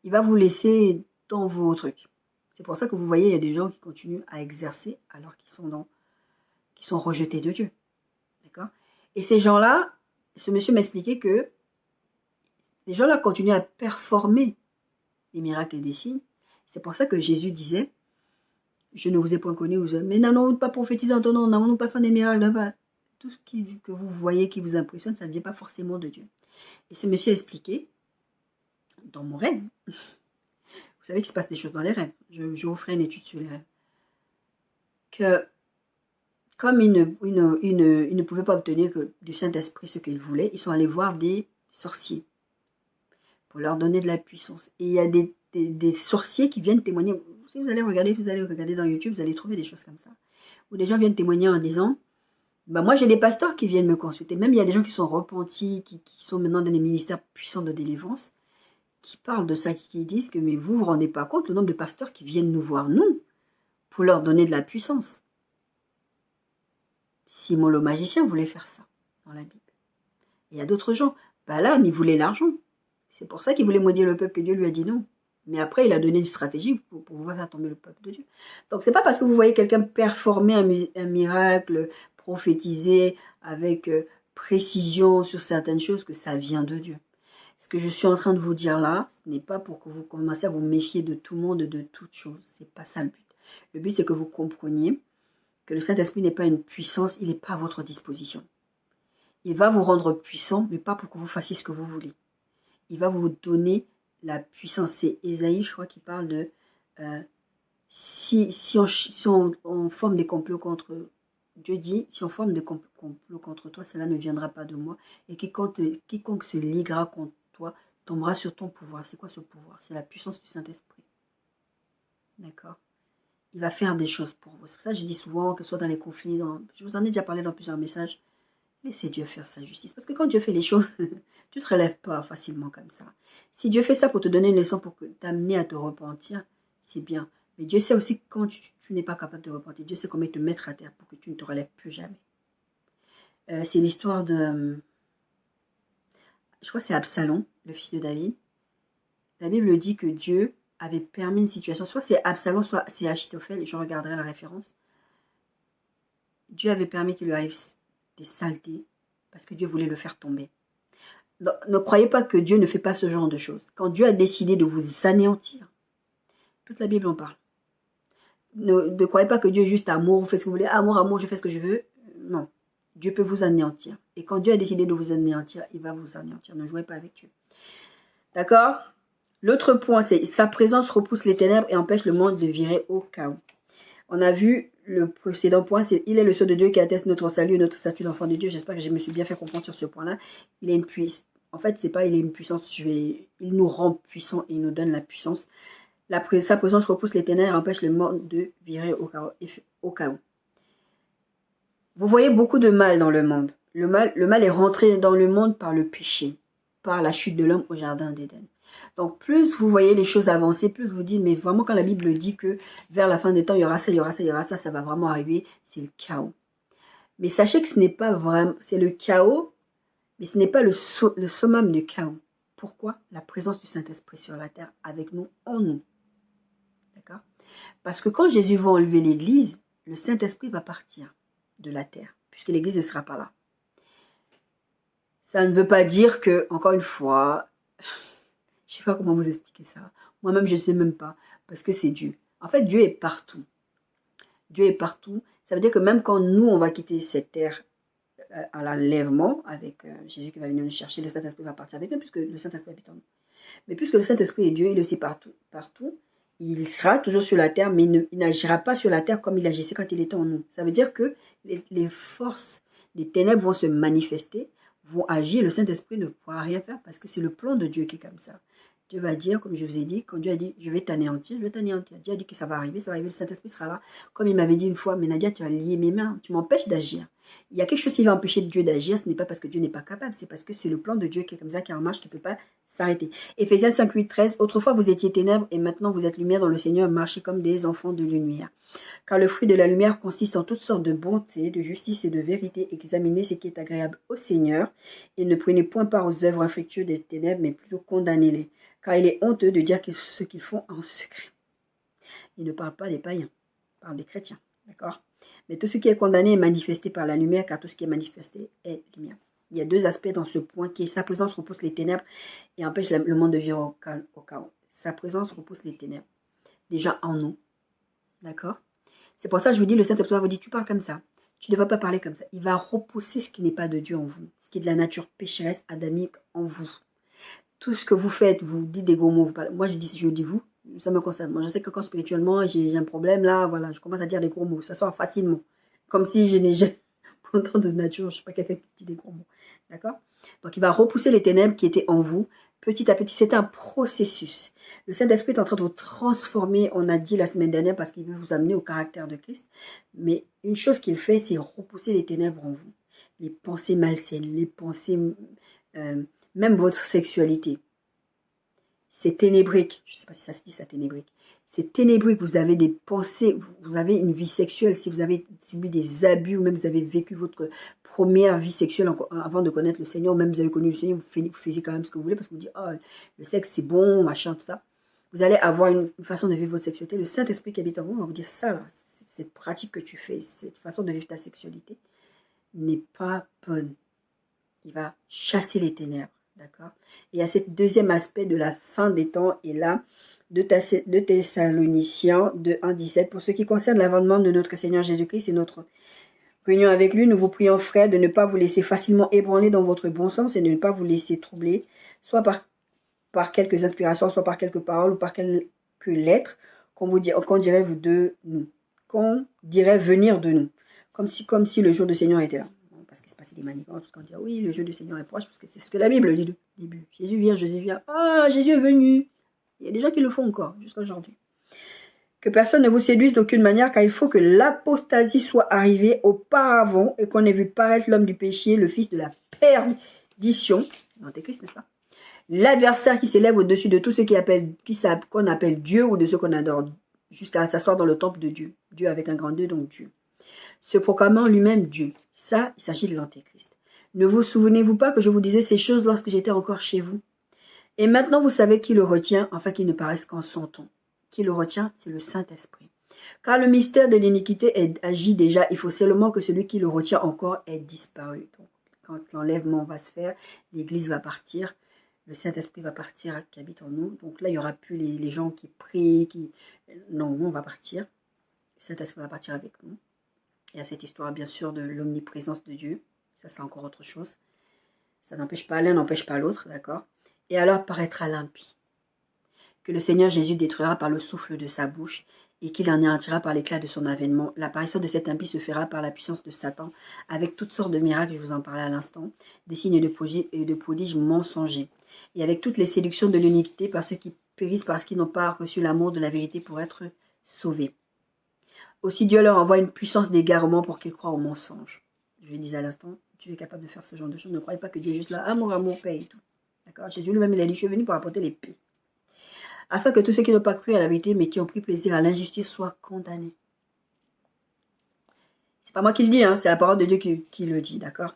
il va vous laisser dans vos trucs. C'est pour ça que vous voyez, il y a des gens qui continuent à exercer alors qu'ils sont rejetés de Dieu. D'accord? Et ces gens-là, ce monsieur m'expliquait que les gens-là continuent à performer des miracles et des signes. C'est pour ça que Jésus disait, je ne vous ai point connu, mais n'allons-nous pas prophétiser en ton nom, n'allons-nous pas faire des miracles, tout ce que vous voyez qui vous impressionne, ça ne vient pas forcément de Dieu. Et ce monsieur a expliqué, dans mon rêve, vous savez qu'il se passe des choses dans les rêves, je vous ferai une étude sur les rêves, que comme ils ne pouvaient pas obtenir du Saint-Esprit ce qu'ils voulaient, ils sont allés voir des sorciers pour leur donner de la puissance. Et il y a des sorciers qui viennent témoigner. Si vous allez regarder dans YouTube, vous allez trouver des choses comme ça. Où des gens viennent témoigner en disant, bah moi j'ai des pasteurs qui viennent me consulter. Même il y a des gens qui sont repentis, qui sont maintenant dans les ministères puissants de délivrance, qui parlent de ça, qui disent que mais vous vous rendez pas compte le nombre de pasteurs qui viennent nous voir, nous, pour leur donner de la puissance. Simon le magicien voulait faire ça dans la Bible. Et il y a d'autres gens. Balaam, il voulait l'argent. C'est pour ça qu'il voulait maudire le peuple que Dieu lui a dit non. Mais après, il a donné une stratégie pour pouvoir faire tomber le peuple de Dieu. Donc, c'est pas parce que vous voyez quelqu'un performer un miracle, prophétiser avec précision sur certaines choses que ça vient de Dieu. Ce que je suis en train de vous dire là, ce n'est pas pour que vous commenciez à vous méfier de tout le monde et de toute chose. C'est pas ça le but. Le but, c'est que vous compreniez que le Saint-Esprit n'est pas une puissance, il n'est pas à votre disposition. Il va vous rendre puissant, mais pas pour que vous fassiez ce que vous voulez. Il va vous donner la puissance. C'est Ésaïe, je crois, qui parle de si on forme des complots contre Dieu dit, si on forme des complots contre toi, cela ne viendra pas de moi. Et quiconque se liguera contre toi tombera sur ton pouvoir. C'est quoi ce pouvoir? C'est la puissance du Saint-Esprit. D'accord? Il va faire des choses pour vous. C'est pour ça que je dis souvent, que ce soit dans les conflits, je vous en ai déjà parlé dans plusieurs messages, laissez Dieu faire sa justice. Parce que quand Dieu fait les choses, tu ne te relèves pas facilement comme ça. Si Dieu fait ça pour te donner une leçon, pour t'amener à te repentir, c'est bien. Mais Dieu sait aussi quand tu n'es pas capable de repentir. Dieu sait comment te mettre à terre pour que tu ne te relèves plus jamais. C'est l'histoire de... je crois que c'est Absalom, le fils de David. La Bible dit que Dieu avait permis une situation, soit c'est Absalom, soit c'est Achitophel, je regarderai la référence. Dieu avait permis qu'il lui arrive des saletés, parce que Dieu voulait le faire tomber. Donc, ne croyez pas que Dieu ne fait pas ce genre de choses. Quand Dieu a décidé de vous anéantir, toute la Bible en parle. Ne croyez pas que Dieu est juste amour, vous faites ce que vous voulez, amour, je fais ce que je veux. Non, Dieu peut vous anéantir. Et quand Dieu a décidé de vous anéantir, il va vous anéantir. Ne jouez pas avec Dieu. D'accord? L'autre point, c'est sa présence repousse les ténèbres et empêche le monde de virer au chaos. On a vu le précédent point, c'est il est le sceau de Dieu qui atteste notre salut et notre statut d'enfant de Dieu. J'espère que je me suis bien fait comprendre sur ce point-là. Il est une puissance. En fait, c'est pas il est une puissance. Il nous rend puissants et il nous donne la puissance. Sa présence repousse les ténèbres et empêche le monde de virer au chaos. Vous voyez beaucoup de mal dans le monde. Le mal est rentré dans le monde par le péché, par la chute de l'homme au jardin d'Éden. Donc plus vous voyez les choses avancer, plus vous dites, mais vraiment quand la Bible dit que vers la fin des temps, il y aura ça, il y aura ça, il y aura ça, ça va vraiment arriver, c'est le chaos. Mais sachez que ce n'est pas vraiment, c'est le chaos, mais ce n'est pas le summum du chaos. Pourquoi? La présence du Saint-Esprit sur la terre avec nous, en nous. D'accord? Parce que quand Jésus va enlever l'Église, le Saint-Esprit va partir de la terre, puisque l'Église ne sera pas là. Ça ne veut pas dire que, encore une fois, je ne sais pas comment vous expliquer ça. Moi-même, je ne sais même pas, parce que c'est Dieu. En fait, Dieu est partout. Dieu est partout. Ça veut dire que même quand nous, on va quitter cette terre à l'enlèvement, avec Jésus qui va venir nous chercher, le Saint-Esprit va partir avec nous, puisque le Saint-Esprit habite en nous. Mais puisque le Saint-Esprit est Dieu, il est aussi partout, il sera toujours sur la terre, mais il n'agira pas sur la terre comme il agissait quand il était en nous. Ça veut dire que les forces des ténèbres vont se manifester, vont agir, le Saint-Esprit ne pourra rien faire parce que c'est le plan de Dieu qui est comme ça. Dieu va dire, comme je vous ai dit, quand Dieu a dit, je vais t'anéantir, je vais t'anéantir. Dieu a dit que ça va arriver, le Saint-Esprit sera là. Comme il m'avait dit une fois, mais Nadia, tu vas lier mes mains, tu m'empêches d'agir. Il y a quelque chose qui va empêcher Dieu d'agir, ce n'est pas parce que Dieu n'est pas capable, c'est parce que c'est le plan de Dieu qui est comme ça, qui est en marche, qui ne peut pas s'arrêter. Éphésiens 5, 8, 13, autrefois vous étiez ténèbres et maintenant vous êtes lumière dans le Seigneur, marchez comme des enfants de lumière. Car le fruit de la lumière consiste en toutes sortes de bonté, de justice et de vérité. Examinez ce qui est agréable au Seigneur et ne prenez point part aux œuvres infructueuses des ténèbres, mais plutôt condamnez-les. Car il est honteux de dire ce qu'ils font en secret. Il ne parle pas des païens, il parle des chrétiens, d'accord? Mais tout ce qui est condamné est manifesté par la lumière, car tout ce qui est manifesté est lumière. Il y a deux aspects dans ce point qui est sa présence repousse les ténèbres et empêche le monde de vivre au chaos. Sa présence repousse les ténèbres. Déjà en nous, d'accord? C'est pour ça que je vous dis, le Saint-Esprit vous dit, tu parles comme ça. Tu ne devrais pas parler comme ça. Il va repousser ce qui n'est pas de Dieu en vous, ce qui est de la nature pécheresse adamique en vous. Tout ce que vous faites, vous dites des gros mots. Vous parlez. Moi, je dis vous, ça me concerne. Moi, je sais que quand spirituellement, j'ai un problème, là, voilà, je commence à dire des gros mots. Ça sort facilement. Comme si je n'ai jamais, pourtant de nature, je ne suis pas quelqu'un qui dit des gros mots. D'accord? Donc, il va repousser les ténèbres qui étaient en vous, petit à petit. C'est un processus. Le Saint-Esprit est en train de vous transformer, on a dit la semaine dernière, parce qu'il veut vous amener au caractère de Christ. Mais une chose qu'il fait, c'est repousser les ténèbres en vous. Les pensées malsaines, les pensées... même votre sexualité, c'est ténébrique. Je ne sais pas si ça se dit ça, ténébrique. C'est ténébrique. Vous avez des pensées, vous avez une vie sexuelle. Si vous avez subi des abus, ou même vous avez vécu votre première vie sexuelle avant de connaître le Seigneur, ou même vous avez connu le Seigneur, vous faisiez quand même ce que vous voulez, parce que vous dites, oh, le sexe c'est bon, machin, tout ça. Vous allez avoir une façon de vivre votre sexualité. Le Saint-Esprit qui habite en vous va vous dire, ça là, cette pratique que tu fais, cette façon de vivre ta sexualité, n'est pas bonne. Il va chasser les ténèbres. D'accord? Et il y a ce deuxième aspect de la fin des temps, et là, de Thessaloniciens 2:1-17. Pour ce qui concerne l'avènement de notre Seigneur Jésus-Christ et notre réunion avec lui, nous vous prions, frères, de ne pas vous laisser facilement ébranler dans votre bon sens et de ne pas vous laisser troubler, soit par quelques inspirations, soit par quelques paroles ou par quelques lettres qu'on dirait de nous, qu'on dirait venir de nous, comme si le jour du Seigneur était là. Parce qu'il se passait des manigances, parce qu'on dit, oui, le jour du Seigneur est proche, parce que c'est ce que la Bible dit au début. Jésus vient, Jésus vient. Ah, Jésus est venu. Il y a des gens qui le font encore, jusqu'à aujourd'hui. Que personne ne vous séduise d'aucune manière, car il faut que l'apostasie soit arrivée auparavant et qu'on ait vu paraître l'homme du péché, le fils de la perdition, l'Antéchrist, n'est-ce pas? L'adversaire qui s'élève au-dessus de tout ce qu'on appelle Dieu ou de ce qu'on adore, jusqu'à s'asseoir dans le temple de Dieu. Dieu avec un grand Dieu, donc Dieu. Se proclamant lui-même Dieu. Ça, il s'agit de l'Antéchrist. Ne vous souvenez-vous pas que je vous disais ces choses lorsque j'étais encore chez vous? Et maintenant, vous savez qui le retient, afin qu'il ne paraisse qu'en son temps. Qui le retient, c'est le Saint-Esprit. Car le mystère de l'iniquité agit déjà, il faut seulement que celui qui le retient encore ait disparu. Donc, quand l'enlèvement va se faire, l'Église va partir, le Saint-Esprit va partir, qui habite en nous. Donc là, il n'y aura plus les gens qui prient, Non, nous, on va partir. Le Saint-Esprit va partir avec nous. Il y a cette histoire, bien sûr, de l'omniprésence de Dieu. Ça, c'est encore autre chose. Ça n'empêche pas l'un, n'empêche pas l'autre, d'accord? Et alors paraîtra l'impie, que le Seigneur Jésus détruira par le souffle de sa bouche, et qu'il anéantira par l'éclat de son avènement. L'apparition de cet impie se fera par la puissance de Satan, avec toutes sortes de miracles, je vous en parlais à l'instant, des signes de prodiges mensongers, et avec toutes les séductions de l'iniquité par ceux qui périssent parce qu'ils n'ont pas reçu l'amour de la vérité pour être sauvés. Aussi Dieu leur envoie une puissance d'égarement pour qu'ils croient au mensonge. Je le disais à l'instant, Dieu est capable de faire ce genre de choses. Ne croyez pas que Dieu est juste là, amour, amour, paix et tout. D'accord? Jésus lui-même, il a dit, je suis venu pour apporter les paix. Afin que tous ceux qui n'ont pas cru à la vérité, mais qui ont pris plaisir à l'injustice, soient condamnés. C'est pas moi qui le dis, hein, c'est la parole de Dieu qui le dit, d'accord?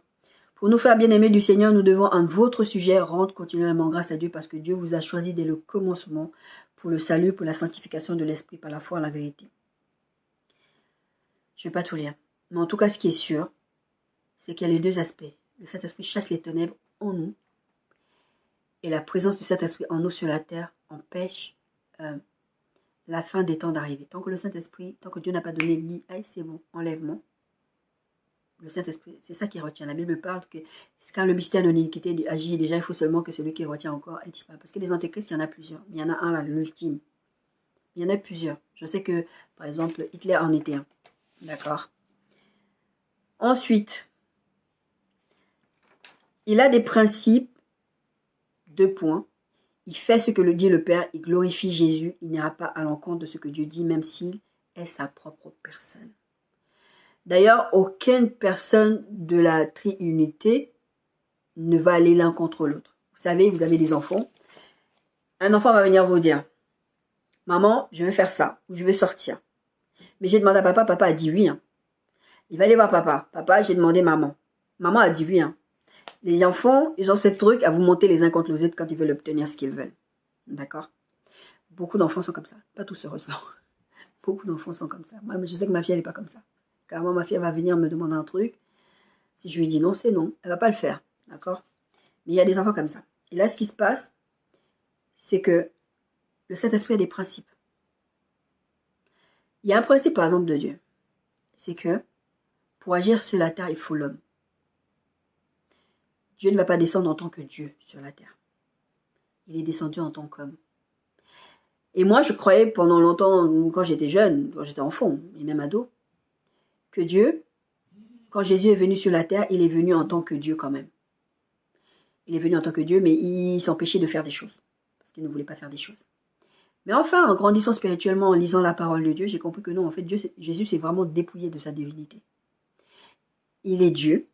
Pour nous faire bien-aimés du Seigneur, nous devons, en votre sujet, rendre continuellement grâce à Dieu, parce que Dieu vous a choisi dès le commencement pour le salut, pour la sanctification de l'esprit, par la foi en la vérité. Je ne vais pas tout lire. Mais en tout cas, ce qui est sûr, c'est qu'il y a les deux aspects. Le Saint-Esprit chasse les ténèbres en nous, et la présence du Saint-Esprit en nous sur la terre empêche la fin des temps d'arriver. Tant que le Saint-Esprit, tant que Dieu n'a pas donné, il dit, hey, c'est bon, enlèvement. Le Saint-Esprit, c'est ça qui retient. La Bible parle que quand le mystère de l'iniquité agit, déjà, il faut seulement que celui qui retient encore ait disparu. Parce que les antéchrists, il y en a plusieurs. Mais il y en a un là, l'ultime. Il y en a plusieurs. Je sais que, par exemple, Hitler en était un. D'accord? Ensuite, il a des principes, 2 points. Il fait ce que le dit le Père, il glorifie Jésus, il n'ira pas à l'encontre de ce que Dieu dit, même s'il est sa propre personne. D'ailleurs, aucune personne de la triunité ne va aller l'un contre l'autre. Vous savez, vous avez des enfants. Un enfant va venir vous dire, maman, je vais faire ça, ou je vais sortir. Mais j'ai demandé à papa, papa a dit oui. Hein. Il va aller voir papa. Papa, j'ai demandé maman. Maman a dit oui. Hein. Les enfants, ils ont ce truc à vous monter les uns contre les autres quand ils veulent obtenir ce qu'ils veulent. D'accord? Beaucoup d'enfants sont comme ça. Pas tous, heureusement. Beaucoup d'enfants sont comme ça. Moi, je sais que ma fille, elle n'est pas comme ça. Car moi, ma fille, elle va venir me demander un truc. Si je lui dis non, c'est non. Elle ne va pas le faire. D'accord? Mais il y a des enfants comme ça. Et là, ce qui se passe, c'est que le Saint-Esprit a des principes. Il y a un principe, par exemple, de Dieu. C'est que pour agir sur la terre, il faut l'homme. Dieu ne va pas descendre en tant que Dieu sur la terre. Il est descendu en tant qu'homme. Et moi, je croyais pendant longtemps, quand j'étais jeune, quand j'étais enfant, et même ado, que Dieu, quand Jésus est venu sur la terre, il est venu en tant que Dieu quand même. Il est venu en tant que Dieu, mais il s'empêchait de faire des choses. Parce qu'il ne voulait pas faire des choses. Mais enfin, en grandissant spirituellement, en lisant la parole de Dieu, j'ai compris que non, en fait, Jésus s'est vraiment dépouillé de sa divinité. Il est Dieu,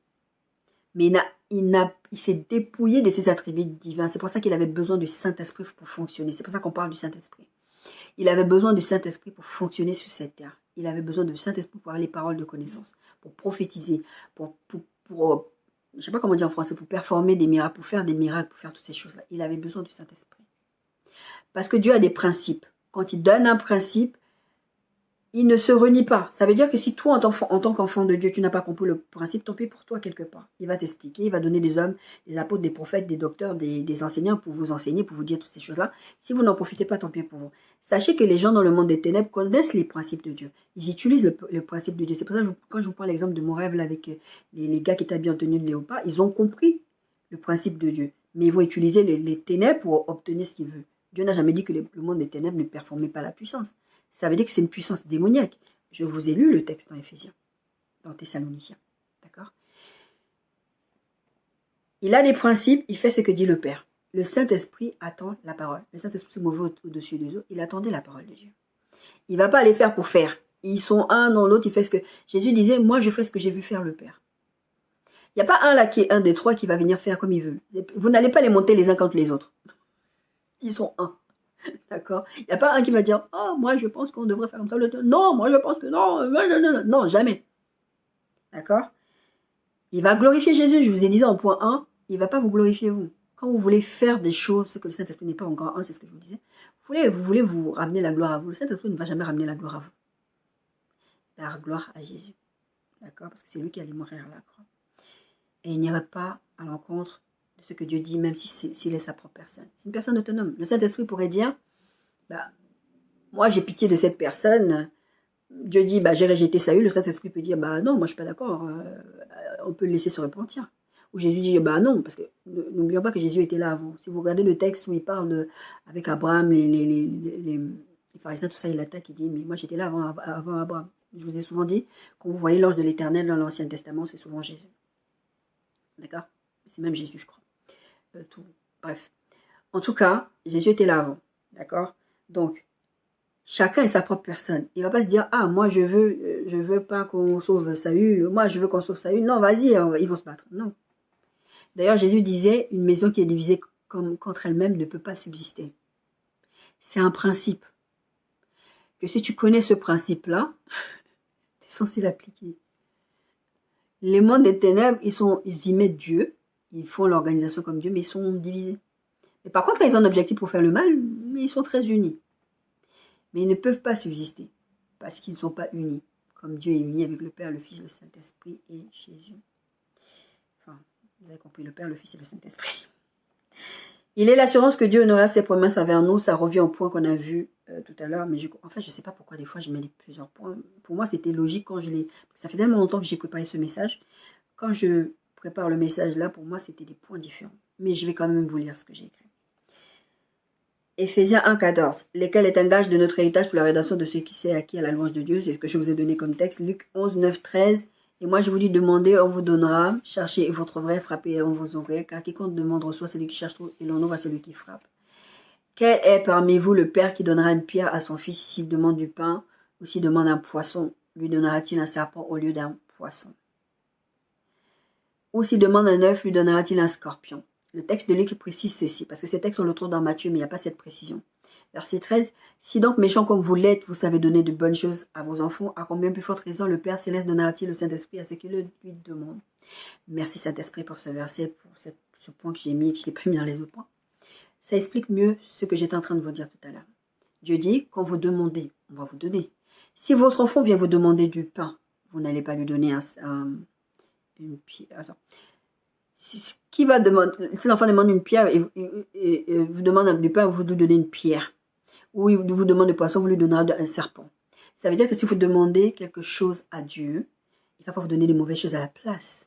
mais il s'est dépouillé de ses attributs divins. C'est pour ça qu'il avait besoin du Saint-Esprit pour fonctionner. C'est pour ça qu'on parle du Saint-Esprit. Il avait besoin du Saint-Esprit pour fonctionner sur cette terre. Il avait besoin du Saint-Esprit pour avoir les paroles de connaissance, pour prophétiser, pour je ne sais pas comment dire en français, pour performer des miracles, pour faire des miracles, pour faire toutes ces choses-là. Il avait besoin du Saint-Esprit. Parce que Dieu a des principes. Quand il donne un principe, il ne se renie pas. Ça veut dire que si toi, en tant qu'enfant de Dieu, tu n'as pas compris le principe, tant pis pour toi quelque part. Il va t'expliquer, il va donner des hommes, des apôtres, des prophètes, des docteurs, des enseignants pour vous enseigner, pour vous dire toutes ces choses-là. Si vous n'en profitez pas, tant pis pour vous. Sachez que les gens dans le monde des ténèbres connaissent les principes de Dieu. Ils utilisent le principe de Dieu. C'est pour ça que quand je vous prends l'exemple de mon rêve là, avec les gars qui étaient habillés en tenue de léopard, ils ont compris le principe de Dieu. Mais ils vont utiliser les ténèbres pour obtenir ce qu'ils veulent. Dieu n'a jamais dit que le monde des ténèbres ne performait pas la puissance. Ça veut dire que c'est une puissance démoniaque. Je vous ai lu le texte dans Éphésiens, dans Thessaloniciens. D'accord? Il a des principes, il fait ce que dit le Père. Le Saint-Esprit attend la parole. Le Saint-Esprit se mouvait au-dessus des eaux. Il attendait la parole de Dieu. Il ne va pas aller faire pour faire. Ils sont un dans l'autre, il fait ce que... Jésus disait, moi je fais ce que j'ai vu faire le Père. Il n'y a pas un là qui est un des trois qui va venir faire comme il veut. Vous n'allez pas les monter les uns contre les autres. Ils sont un. D'accord? Il n'y a pas un qui va dire, oh, moi je pense qu'on devrait faire comme ça. Non, moi je pense que non. Non, jamais. D'accord? Il va glorifier Jésus. Je vous ai dit en point 1, il ne va pas vous glorifier vous. Quand vous voulez faire des choses, ce que le Saint-Esprit n'est pas en grand 1, c'est ce que je vous disais. Vous voulez vous ramener la gloire à vous. Le Saint-Esprit ne va jamais ramener la gloire à vous. La gloire à Jésus. D'accord? Parce que c'est lui qui allait mourir à la croix. Et il n'irait pas à l'encontre de ce que Dieu dit, même s'il est sa propre personne. C'est une personne autonome. Le Saint-Esprit pourrait dire, bah, moi j'ai pitié de cette personne. Dieu dit, bah, j'ai rejeté Saül. Le Saint-Esprit peut dire, bah non, moi je suis pas d'accord. On peut le laisser se repentir. Ou Jésus dit, bah non, parce que n'oublions pas que Jésus était là avant. Si vous regardez le texte où il parle avec Abraham, Les pharisiens, tout ça, il l'attaque, il dit, mais moi j'étais là avant Abraham. Je vous ai souvent dit, quand vous voyez l'ange de l'Éternel dans l'Ancien Testament, c'est souvent Jésus. D'accord? C'est même Jésus, je crois. Tout. Bref. En tout cas, Jésus était là avant. D'accord? Donc, chacun est sa propre personne. Il ne va pas se dire, ah, moi je veux pas qu'on sauve Saül, moi je veux qu'on sauve Saül. Non, vas-y, ils vont se battre. Non. D'ailleurs, Jésus disait, une maison qui est divisée contre elle-même ne peut pas subsister. C'est un principe. Que si tu connais ce principe-là, tu es censé l'appliquer. Les mondes des ténèbres, ils y mettent Dieu, ils font l'organisation comme Dieu, mais ils sont divisés. Mais par contre, quand ils ont un objectif pour faire le mal, ils sont très unis. Mais ils ne peuvent pas subsister, parce qu'ils ne sont pas unis, comme Dieu est uni avec le Père, le Fils, le Saint-Esprit et Jésus. Enfin, vous avez compris, le Père, le Fils et le Saint-Esprit. Il est l'assurance que Dieu honora ses promesses envers nous. Ça revient au point qu'on a vu tout à l'heure. Mais en fait, je ne sais pas pourquoi des fois je mets plusieurs points. Pour moi, c'était logique quand je l'ai... Ça fait tellement longtemps que j'ai préparé ce message. Quand je prépare le message là, pour moi, c'était des points différents. Mais je vais quand même vous lire ce que j'ai écrit. Éphésiens 1,14. Lesquels est un gage de notre héritage pour la rédemption de ceux qui s'est acquis à la louange de Dieu. C'est ce que je vous ai donné comme texte. Luc 11, 9, 13. Et moi, je vous dis, demandez, on vous donnera. Cherchez et vous trouverez. Frappez et on vous ouvrirez. Car quiconque demande reçoit, celui qui cherche trouve, et l'on ouvre à celui qui frappe. Quel est parmi vous le père qui donnera une pierre à son fils s'il demande du pain ou s'il demande un poisson? Lui donnera-t-il un serpent au lieu d'un poisson? Ou s'il demande un œuf, lui donnera-t-il un scorpion? Le texte de Luc précise ceci, parce que ces textes on le trouve dans Matthieu, mais il n'y a pas cette précision. Verset 13. Si donc méchant comme vous l'êtes, vous savez donner de bonnes choses à vos enfants, à combien plus forte raison le Père Céleste donnera-t-il le Saint-Esprit à ceux qui le lui demandent? Merci Saint-Esprit pour ce verset, pour ce point que j'ai mis et que je n'ai pas mis dans les autres points. Ça explique mieux ce que j'étais en train de vous dire tout à l'heure. Dieu dit, quand vous demandez, on va vous donner. Si votre enfant vient vous demander du pain, vous n'allez pas lui donner une pierre. Attends. Qui va demander, si l'enfant demande une pierre et vous demande du pain, vous lui donnez une pierre. Ou il vous demande du poisson, vous lui donnerez un serpent. Ça veut dire que si vous demandez quelque chose à Dieu, il ne va pas vous donner des mauvaises choses à la place.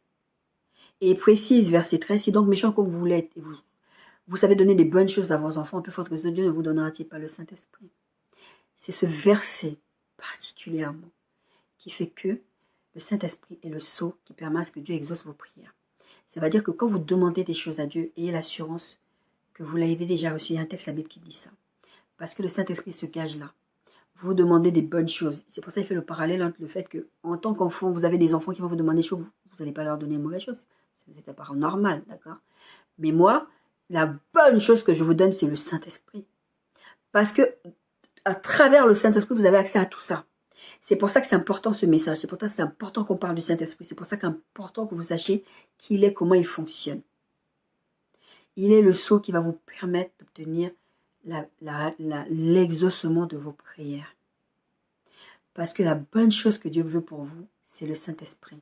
Et il précise, verset 13, si donc méchant comme vous l'êtes, et vous savez donner des bonnes choses à vos enfants, un peu forte raison, Dieu ne vous donnera-t-il pas le Saint-Esprit? C'est ce verset particulièrement qui fait que le Saint-Esprit est le sceau qui permet à ce que Dieu exauce vos prières. Ça veut dire que quand vous demandez des choses à Dieu, ayez l'assurance que vous l'avez déjà reçu. Il y a un texte de la Bible qui dit ça. Parce que le Saint-Esprit se cache là. Vous demandez des bonnes choses. C'est pour ça qu'il fait le parallèle entre le fait que, en tant qu'enfant, vous avez des enfants qui vont vous demander des choses, vous n'allez pas leur donner une mauvaise chose. C'est un parent normal, d'accord? Mais moi, la bonne chose que je vous donne, c'est le Saint-Esprit. Parce que, à travers le Saint-Esprit, vous avez accès à tout ça. C'est pour ça que c'est important ce message. C'est pour ça que c'est important qu'on parle du Saint-Esprit. C'est pour ça que c'est important que vous sachiez qui il est, comment il fonctionne. Il est le sceau qui va vous permettre d'obtenir l'exaucement de vos prières. Parce que la bonne chose que Dieu veut pour vous, c'est le Saint-Esprit.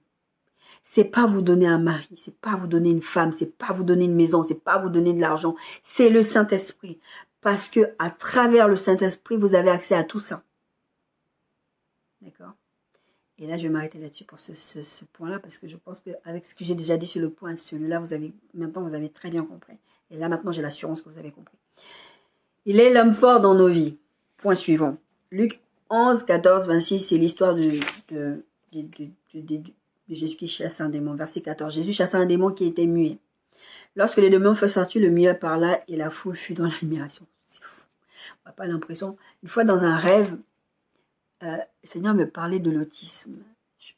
C'est pas vous donner un mari, c'est pas vous donner une femme, c'est pas vous donner une maison, c'est pas vous donner de l'argent. C'est le Saint-Esprit. Parce que à travers le Saint-Esprit, vous avez accès à tout ça. D'accord? Et là, je vais m'arrêter là-dessus pour ce point-là, parce que je pense qu'avec ce que j'ai déjà dit sur le point, celui-là, maintenant, vous avez très bien compris. Et là, maintenant, j'ai l'assurance que vous avez compris. Il est l'homme fort dans nos vies. Point suivant. Luc 11, 14, 26, c'est l'histoire de Jésus qui chasse un démon. Verset 14. Jésus chassa un démon qui était muet. Lorsque les démons furent sortis, le muet parla et la foule fut dans l'admiration. C'est fou. On n'a pas l'impression. Une fois dans un rêve, le Seigneur me parlait de l'autisme.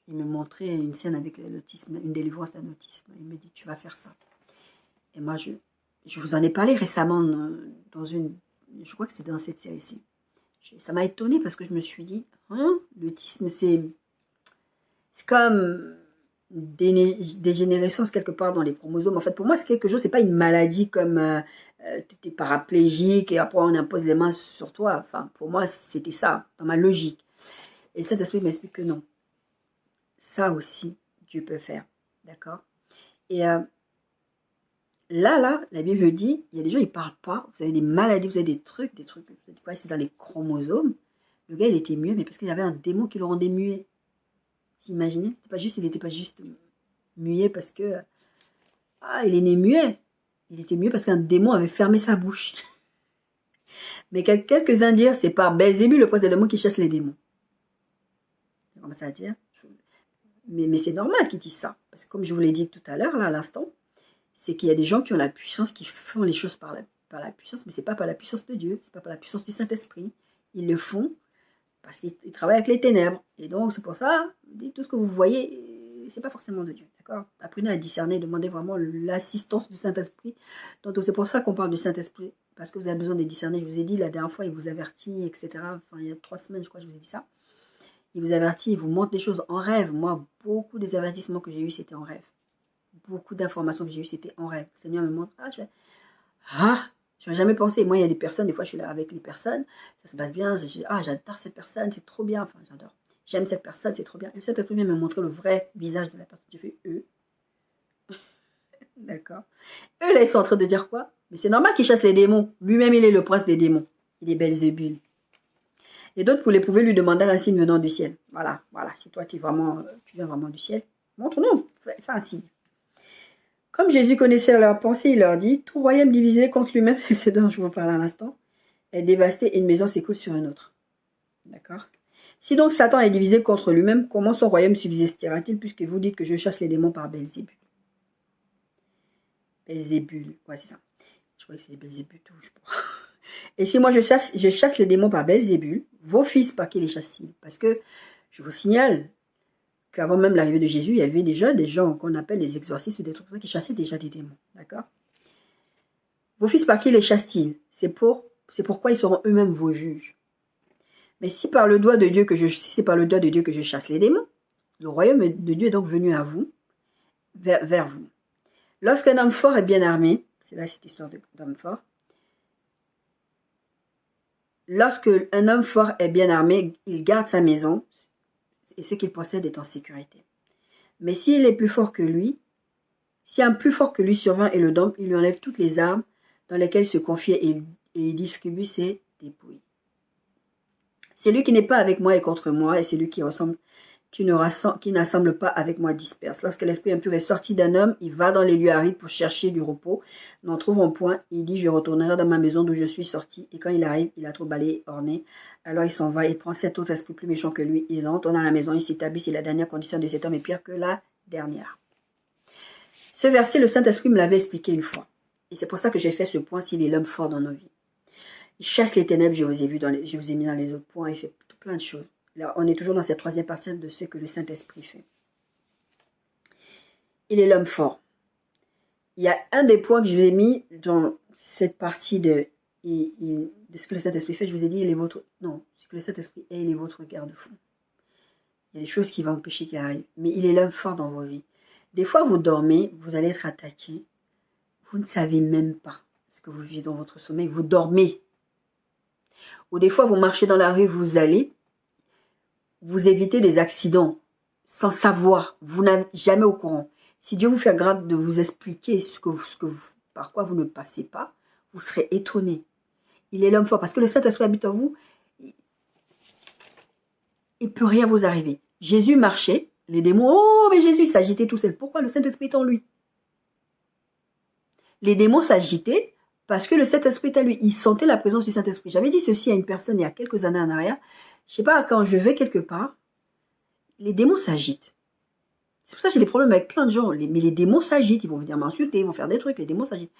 Il me montrait une scène avec l'autisme, une délivrance d'un autisme. Il me dit, tu vas faire ça. Et moi, je vous en ai parlé récemment dans une... Je crois que c'était dans cette série-ci. Ça m'a étonnée parce que je me suis dit, hein, l'autisme, c'est comme des dégénérescence quelque part dans les chromosomes. En fait, pour moi, c'est quelque chose, c'est pas une maladie comme tu es paraplégique et après on impose les mains sur toi. Enfin, pour moi, c'était ça, dans ma logique. Et cet esprit m'explique que non. Ça aussi, Dieu peut faire. D'accord? Et là, la Bible dit, il y a des gens, ils ne parlent pas. Vous avez des maladies, vous avez des trucs, c'est dans les chromosomes. Le gars, il était muet, mais parce qu'il y avait un démon qui le rendait muet. Vous imaginez? Il n'était pas juste muet parce que... Ah, il est né muet. Il était muet parce qu'un démon avait fermé sa bouche. Mais quelques-uns dirent, c'est par Belzébul, le prince des démons, qui chasse les démons. On commence à dire. Mais c'est normal qu'ils disent ça. Parce que comme je vous l'ai dit tout à l'heure, là, à l'instant, c'est qu'il y a des gens qui ont la puissance, qui font les choses par la puissance, mais ce n'est pas par la puissance de Dieu, ce n'est pas par la puissance du Saint-Esprit. Ils le font parce qu'ils travaillent avec les ténèbres. Et donc, c'est pour ça, tout ce que vous voyez, ce n'est pas forcément de Dieu. D'accord? Apprenez à discerner, demandez vraiment l'assistance du Saint-Esprit. Donc, c'est pour ça qu'on parle du Saint-Esprit, parce que vous avez besoin de discerner. Je vous ai dit, la dernière fois, il vous avertit, etc. Enfin, il y a 3 semaines, je crois, je vous ai dit ça. Il vous avertit, il vous montre des choses en rêve. Moi, beaucoup des avertissements que j'ai eus, c'était en rêve. Beaucoup d'informations que j'ai eues, c'était en rêve. Le Seigneur me montre, je n'ai jamais pensé. Moi, il y a des personnes, des fois, je suis là avec les personnes, ça se passe bien, j'adore cette personne, c'est trop bien, enfin, j'adore. J'aime cette personne, c'est trop bien. Et cette personne vient me montrer le vrai visage de la personne. J'ai fait, D'accord. Eux, là, ils sont en train de dire quoi? Mais c'est normal qu'ils chassent les démons. Lui-même, il est le prince des démons. Il est Belzébul. Et d'autres, vous pouvez lui demander un signe venant du ciel. Voilà. Si toi, tu viens vraiment du ciel, montre-nous, fais un signe. Comme Jésus connaissait leurs pensées, il leur dit, tout royaume divisé contre lui-même, c'est ce dont je vous parle à l'instant, est dévasté et une maison s'écoule sur une autre. D'accord? Si donc Satan est divisé contre lui-même, comment son royaume subsistera-t-il, puisque vous dites que je chasse les démons par Belzébul? Belzébul, ouais, c'est ça. Je crois que c'est Belzébul tout, je crois. Et si moi je chasse les démons par Belzébul, vos fils, par qui les chassent-ils? Parce que je vous signale qu'avant même l'arrivée de Jésus, il y avait déjà des gens qu'on appelle les exorcistes ou des trucs comme ça qui chassaient déjà des démons. D'accord? Vos fils, par qui les chassent-ils? C'est pourquoi ils seront eux-mêmes vos juges. Mais si par le doigt de Dieu c'est par le doigt de Dieu que je chasse les démons, le royaume de Dieu est donc venu à vous, vers vous. Lorsqu'un homme fort est bien armé, c'est là cette histoire d'homme fort, lorsque un homme fort est bien armé, il garde sa maison et ce qu'il possède est en sécurité. Mais s'il est plus fort que lui, si un plus fort que lui survint et le dompte, il lui enlève toutes les armes dans lesquelles il se confiait et il distribue ses dépouilles. Celui qui n'est pas avec moi est contre moi, et celui qui n'assemble pas avec moi disperse. Lorsque l'esprit impur est sorti d'un homme, il va dans les lieux arides pour chercher du repos. N'en trouvant point, il dit, je retournerai dans ma maison d'où je suis sorti. Et quand il arrive, il a trop balayé, orné. Alors il s'en va, il prend cet autre esprit plus méchant que lui. Il entre dans la maison, il s'établit. C'est la dernière condition de cet homme est pire que la dernière. Ce verset, le Saint-Esprit me l'avait expliqué une fois. Et c'est pour ça que j'ai fait ce point, s'il est l'homme fort dans nos vies. Il chasse les ténèbres, je vous ai mis dans les autres points, il fait tout plein de choses. Là, on est toujours dans cette 3e partie de ce que le Saint-Esprit fait. Il est l'homme fort. Il y a un des points que je vous ai mis dans cette partie de ce que le Saint-Esprit fait. Je vous ai dit, il est votre... Non, ce que le Saint-Esprit est, il est votre garde-fou. Il y a des choses qui vont empêcher qu'il arrive. Mais il est l'homme fort dans vos vies. Des fois, vous dormez, vous allez être attaqué. Vous ne savez même pas ce que vous vivez dans votre sommeil. Vous dormez. Ou des fois, vous marchez dans la rue, vous évitez des accidents sans savoir. Vous n'êtes jamais au courant. Si Dieu vous fait grave de vous expliquer par quoi vous ne passez pas, vous serez étonné. Il est l'homme fort parce que le Saint-Esprit habite en vous. Il ne peut rien vous arriver. Jésus marchait, les démons, mais Jésus s'agitait tout seul. Pourquoi? Le Saint-Esprit est en lui. Les démons s'agitaient parce que le Saint-Esprit est en lui. Il sentait la présence du Saint-Esprit. J'avais dit ceci à une personne il y a quelques années en arrière. Je ne sais pas, quand je vais quelque part, les démons s'agitent. C'est pour ça que j'ai des problèmes avec plein de gens. Mais les démons s'agitent. Ils vont venir m'insulter, ils vont faire des trucs. Les démons s'agitent.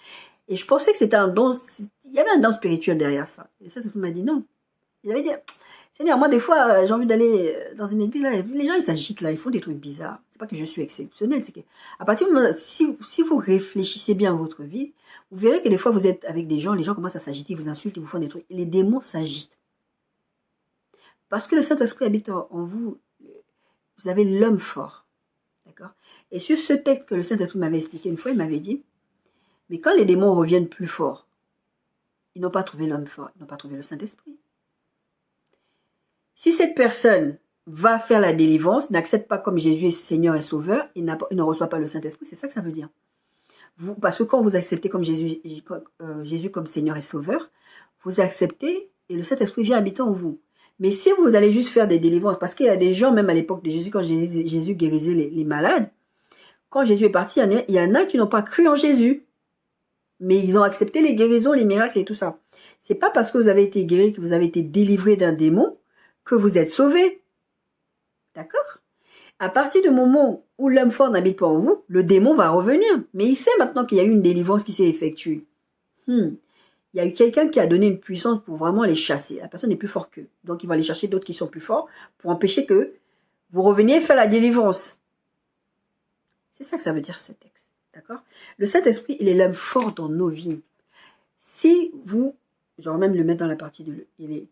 Et je pensais que c'était un don. Il y avait un don spirituel derrière ça. Et ça m'a dit non. Il avait dit, Seigneur, moi des fois, j'ai envie d'aller dans une église. Là, les gens, ils s'agitent là. Ils font des trucs bizarres. C'est pas que je suis exceptionnel. C'est que à partir du moment, si vous réfléchissez bien à votre vie, vous verrez que des fois, vous êtes avec des gens. Les gens commencent à s'agiter, ils vous insultent, ils vous font des trucs. Et les démons s'agitent. Parce que le Saint-Esprit habite en vous, vous avez l'homme fort. D'accord? Et sur ce texte que le Saint-Esprit m'avait expliqué une fois, il m'avait dit, mais quand les démons reviennent plus forts, ils n'ont pas trouvé l'homme fort, ils n'ont pas trouvé le Saint-Esprit. Si cette personne va faire la délivrance, n'accepte pas comme Jésus est Seigneur et Sauveur, il ne reçoit pas le Saint-Esprit, c'est ça que ça veut dire. Parce que quand vous acceptez comme Jésus comme Seigneur et Sauveur, vous acceptez et le Saint-Esprit vient habiter en vous. Mais si vous allez juste faire des délivrances, parce qu'il y a des gens, même à l'époque de Jésus, quand Jésus guérissait les malades, quand Jésus est parti, il y en a qui n'ont pas cru en Jésus. Mais ils ont accepté les guérisons, les miracles et tout ça. C'est pas parce que vous avez été guéri, que vous avez été délivré d'un démon, que vous êtes sauvé. D'accord? À partir du moment où l'homme fort n'habite pas en vous, le démon va revenir. Mais il sait maintenant qu'il y a eu une délivrance qui s'est effectuée. Il y a eu quelqu'un qui a donné une puissance pour vraiment les chasser. La personne est plus forte qu'eux. Donc il va aller chercher d'autres qui sont plus forts pour empêcher que vous reveniez faire la délivrance. C'est ça que ça veut dire ce texte. D'accord? Le Saint-Esprit, il est l'homme fort dans nos vies. Si vous, genre même le mettre dans la partie de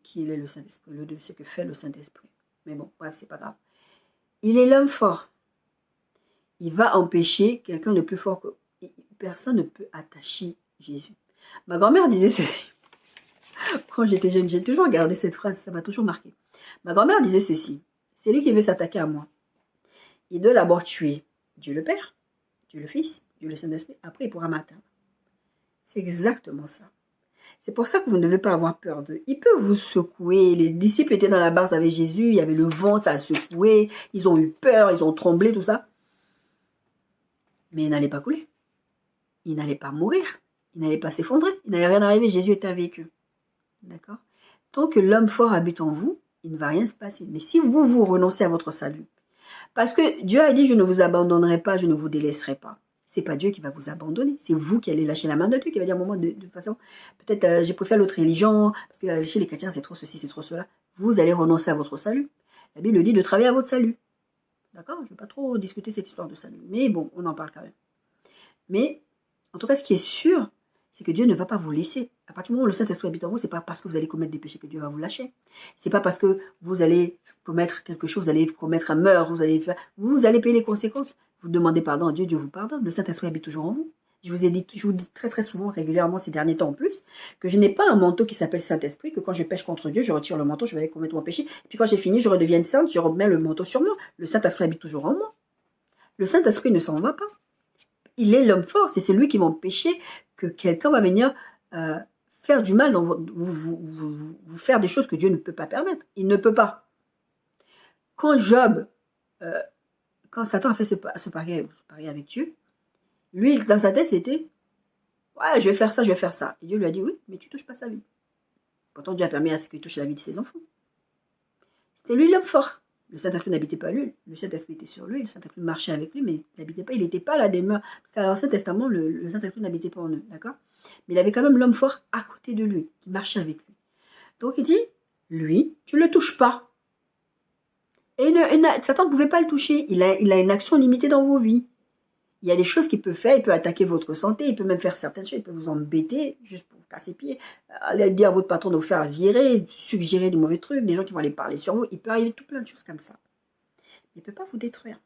qui est le Saint-Esprit. Le 2, c'est que fait le Saint-Esprit. Mais bon, bref, c'est pas grave. Il est l'homme fort. Il va empêcher quelqu'un de plus fort que... Personne ne peut attacher Jésus. Ma grand-mère disait ceci. Quand j'étais jeune, j'ai toujours gardé cette phrase, ça m'a toujours marqué. Ma grand-mère disait ceci. C'est lui qui veut s'attaquer à moi. Il doit d'abord tuer Dieu le Père, Dieu le Fils, Dieu le Saint-Esprit. Après, il pourra m'atteindre. C'est exactement ça. C'est pour ça que vous ne devez pas avoir peur d'eux. Il peut vous secouer. Les disciples étaient dans la barque avec Jésus. Il y avait le vent, ça a secoué. Ils ont eu peur, ils ont tremblé, tout ça. Mais ils n'allaient pas couler. Ils n'allaient pas mourir. Ils n'allaient pas s'effondrer. Il n'allait rien arriver. Jésus était avec eux. D'accord? Tant que l'homme fort habite en vous, il ne va rien se passer. Mais si vous renoncez à votre salut, parce que Dieu a dit, je ne vous abandonnerai pas, je ne vous délaisserai pas. C'est pas Dieu qui va vous abandonner. C'est vous qui allez lâcher la main de Dieu, qui va dire à un moment de façon, peut-être je préfère l'autre religion, parce que chez les chrétiens c'est trop ceci, c'est trop cela. Vous allez renoncer à votre salut. La Bible dit de travailler à votre salut. D'accord? Je ne vais pas trop discuter cette histoire de salut. Mais bon, on en parle quand même. Mais, en tout cas, ce qui est sûr, c'est que Dieu ne va pas vous laisser. À partir du moment où le Saint-Esprit habite en vous, c'est pas parce que vous allez commettre des péchés que Dieu va vous lâcher. C'est pas parce que vous allez commettre quelque chose, vous allez commettre un meurtre, vous allez payer les conséquences. Vous demandez pardon à Dieu, Dieu vous pardonne. Le Saint-Esprit habite toujours en vous. Je vous dis très très souvent, régulièrement ces derniers temps en plus, que je n'ai pas un manteau qui s'appelle Saint-Esprit, que quand je pêche contre Dieu, je retire le manteau, je vais commettre mon péché. Puis quand j'ai fini, je redevienne sainte, je remets le manteau sur moi. Le Saint-Esprit habite toujours en moi. Le Saint-Esprit ne s'en va pas. Il est l'homme fort, c'est celui qui va empêcher que quelqu'un va venir faire du mal, vous faire des choses que Dieu ne peut pas permettre. Il ne peut pas. Quand quand Satan a fait ce pari avec Dieu, lui, dans sa tête, c'était « Ouais, je vais faire ça, je vais faire ça. » Et Dieu lui a dit « Oui, mais tu ne touches pas sa vie. » Pourtant, Dieu a permis à ce qu'il touche la vie de ses enfants. C'était lui l'homme fort. Le Saint-Esprit n'habitait pas lui. Le Saint-Esprit était sur lui. Le Saint-Esprit marchait avec lui, mais il n'habitait pas. Il n'était pas là des mœurs. Parce qu'à l'Ancien Testament, le Saint-Esprit n'habitait pas en eux. D'accord? Mais il avait quand même l'homme fort à côté de lui, qui marchait avec lui. Donc il dit, lui, tu ne le touches pas. Et Satan ne pouvait pas le toucher. Il a une action limitée dans vos vies. Il y a des choses qu'il peut faire. Il peut attaquer votre santé. Il peut même faire certaines choses. Il peut vous embêter, juste pour vous casser les pieds. Aller dire à votre patron de vous faire virer, suggérer des mauvais trucs, des gens qui vont aller parler sur vous. Il peut arriver tout plein de choses comme ça. Il ne peut pas vous détruire.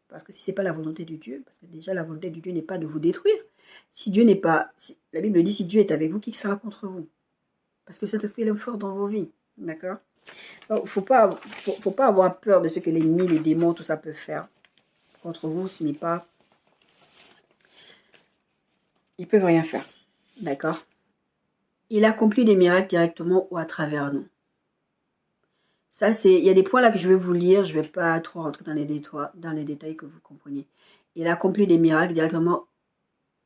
Parce que si ce n'est pas la volonté de Dieu, parce que déjà la volonté de Dieu n'est pas de vous détruire. Si Dieu n'est pas... la Bible dit, si Dieu est avec vous, qui sera contre vous? Parce que cet esprit est fort dans vos vies. D'accord? Il ne faut pas avoir peur de ce que l'ennemi, les démons, tout ça peut faire contre vous. Ce n'est pas... Ils ne peuvent rien faire. D'accord? Il accomplit des miracles directement ou à travers nous. Ça, il y a des points là que je vais vous lire. Je ne vais pas trop rentrer dans les détails que vous compreniez. Il accomplit des miracles directement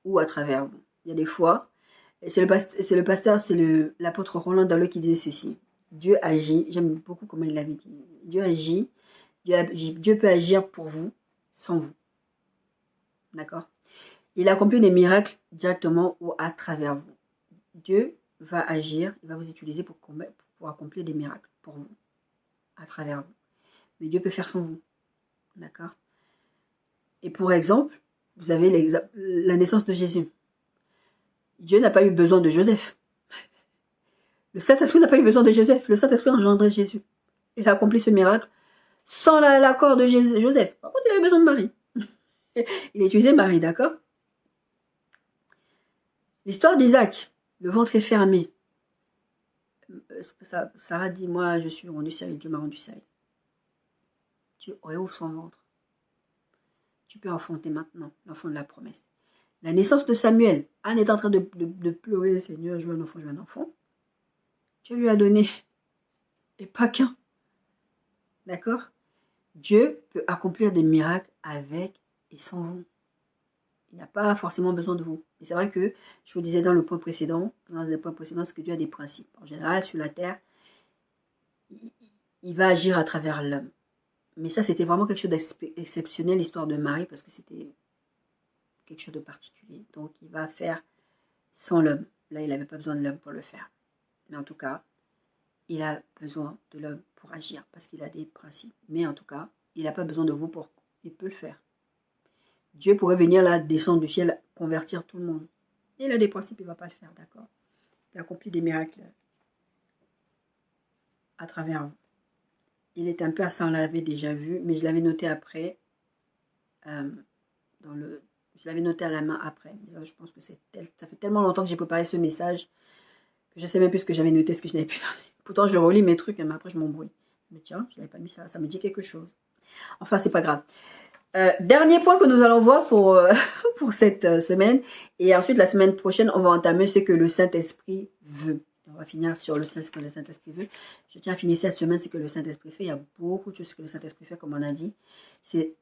ou à travers vous. Il y a des fois, c'est l'apôtre Roland Dalleux qui disait ceci. Dieu agit, j'aime beaucoup comment il l'avait dit. Dieu agit, Dieu peut agir pour vous, sans vous. D'accord? Il accomplit des miracles directement ou à travers vous. Dieu va agir, il va vous utiliser pour accomplir des miracles pour vous, à travers vous. Mais Dieu peut faire sans vous. D'accord? Et pour exemple, vous avez la naissance de Jésus. Dieu n'a pas eu besoin de Joseph. Le Saint-Esprit n'a pas eu besoin de Joseph. Le Saint-Esprit a engendré Jésus. Il a accompli ce miracle sans l'accord de Joseph. Par contre, il a eu besoin de Marie. Il a utilisé Marie, d'accord? L'histoire d'Isaac. Le ventre est fermé. Sarah dit, moi, je suis rendu stérile. Dieu m'a rendu stérile. Dieu réouvre son ventre. Tu peux enfanter maintenant, l'enfant de la promesse. La naissance de Samuel. Anne est en train de pleurer. Seigneur, je veux un enfant, je veux un enfant. Dieu lui a donné. Et pas qu'un. D'accord? Dieu peut accomplir des miracles avec et sans vous. Il n'a pas forcément besoin de vous. Et c'est vrai que, je vous disais dans le point précédent, c'est que Dieu a des principes. En général, sur la terre, il va agir à travers l'homme. Mais ça, c'était vraiment quelque chose d'exceptionnel, l'histoire de Marie, parce que c'était quelque chose de particulier. Donc, il va faire sans l'homme. Là, il n'avait pas besoin de l'homme pour le faire. Mais en tout cas, il a besoin de l'homme pour agir, parce qu'il a des principes. Mais en tout cas, il n'a pas besoin de vous pour... Il peut le faire. Dieu pourrait venir là, descendre du ciel, convertir tout le monde. Il a des principes, il ne va pas le faire, d'accord? Il accomplit des miracles à travers vous. Il est un peu à ça, on l'avait déjà vu, mais je l'avais noté après, je l'avais noté à la main après. Je pense que ça fait tellement longtemps que j'ai préparé ce message que je ne sais même plus ce que j'avais noté, ce que je n'avais plus noté. Pourtant, je relis mes trucs, mais après, je m'embrouille. Mais tiens, je n'avais pas mis ça, ça me dit quelque chose. Enfin, c'est pas grave. Dernier point que nous allons voir pour, pour cette semaine. Et ensuite, la semaine prochaine, on va entamer ce que le Saint-Esprit veut. On va finir sur ce que le Saint-Esprit veut. Je tiens à finir cette semaine ce que le Saint-Esprit fait. Il y a beaucoup de choses que le Saint-Esprit fait, comme on a dit.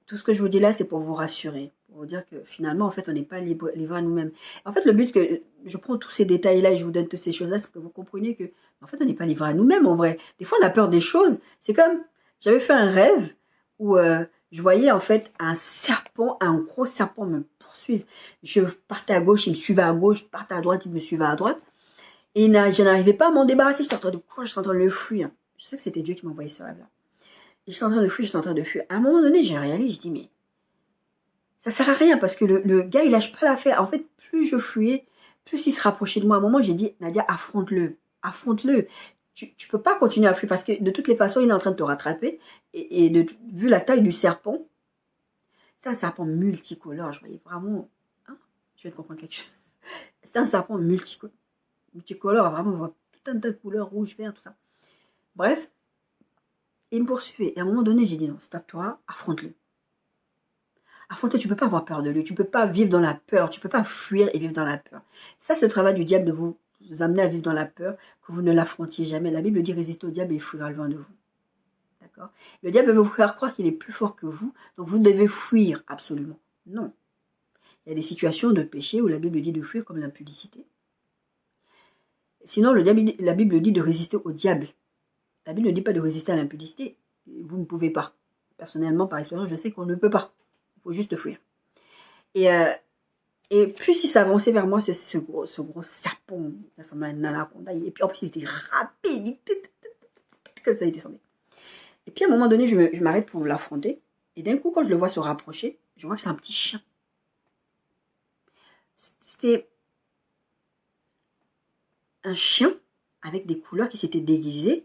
Tout ce que je vous dis là, c'est pour vous rassurer. Pour vous dire que finalement, en fait, on n'est pas libre à nous-mêmes. En fait, le but que je prends tous ces détails-là et je vous donne toutes ces choses-là, c'est que vous compreniez que, en fait, on n'est pas livré à nous-mêmes, en vrai. Des fois, on a peur des choses. C'est comme, j'avais fait un rêve où je voyais, en fait, un serpent, un gros serpent me poursuivre. Je partais à gauche, il me suivait à gauche. Je partais à droite, il me suivait à droite. Et je n'arrivais pas à m'en débarrasser. J'étais en train de courir, j'étais en train de le fuir. Je sais que c'était Dieu qui m'envoyait ce rêve-là. Et j'étais en train de fuir, j'étais en train de fuir. À un moment donné, j'ai réalisé, je dis, mais ça sert à rien parce que le gars, il lâche pas l'affaire. En fait, plus je fuyais, plus il se rapprochait de moi. À un moment, j'ai dit, Nadia, affronte-le. Affronte-le. Tu ne peux pas continuer à fuir parce que de toutes les façons, il est en train de te rattraper. Vu la taille du serpent, c'est un serpent multicolore. Je voyais vraiment... Hein, je vais te comprendre quelque chose. C'est un serpent multicolore, vraiment, on voit tout un tas de couleurs, rouge, vert, tout ça. Bref, il me poursuivait. Et à un moment donné, j'ai dit non, stop-toi, affronte-le. Affronte-le, tu ne peux pas avoir peur de lui, tu ne peux pas vivre dans la peur, tu ne peux pas fuir et vivre dans la peur. Ça, c'est le travail du diable de vous amener à vivre dans la peur, que vous ne l'affrontiez jamais. La Bible dit résistez au diable et il fuira loin de vous. D'accord? Le diable veut vous faire croire qu'il est plus fort que vous, donc vous devez fuir absolument. Non. Il y a des situations de péché où la Bible dit de fuir comme l'impudicité. Sinon, la Bible dit de résister au diable. La Bible ne dit pas de résister à l'impudicité. Vous ne pouvez pas. Personnellement, par expérience, je sais qu'on ne peut pas. Il faut juste fuir. Et plus il s'avançait vers moi, ce gros serpent, ça ressemblait à un anaconda. Et puis en plus, il était rapide. Comme ça, il descendait. Et puis à un moment donné, je m'arrête pour l'affronter. Et d'un coup, quand je le vois se rapprocher, je vois que c'est un petit chien. C'était un chien avec des couleurs qui s'étaient déguisées.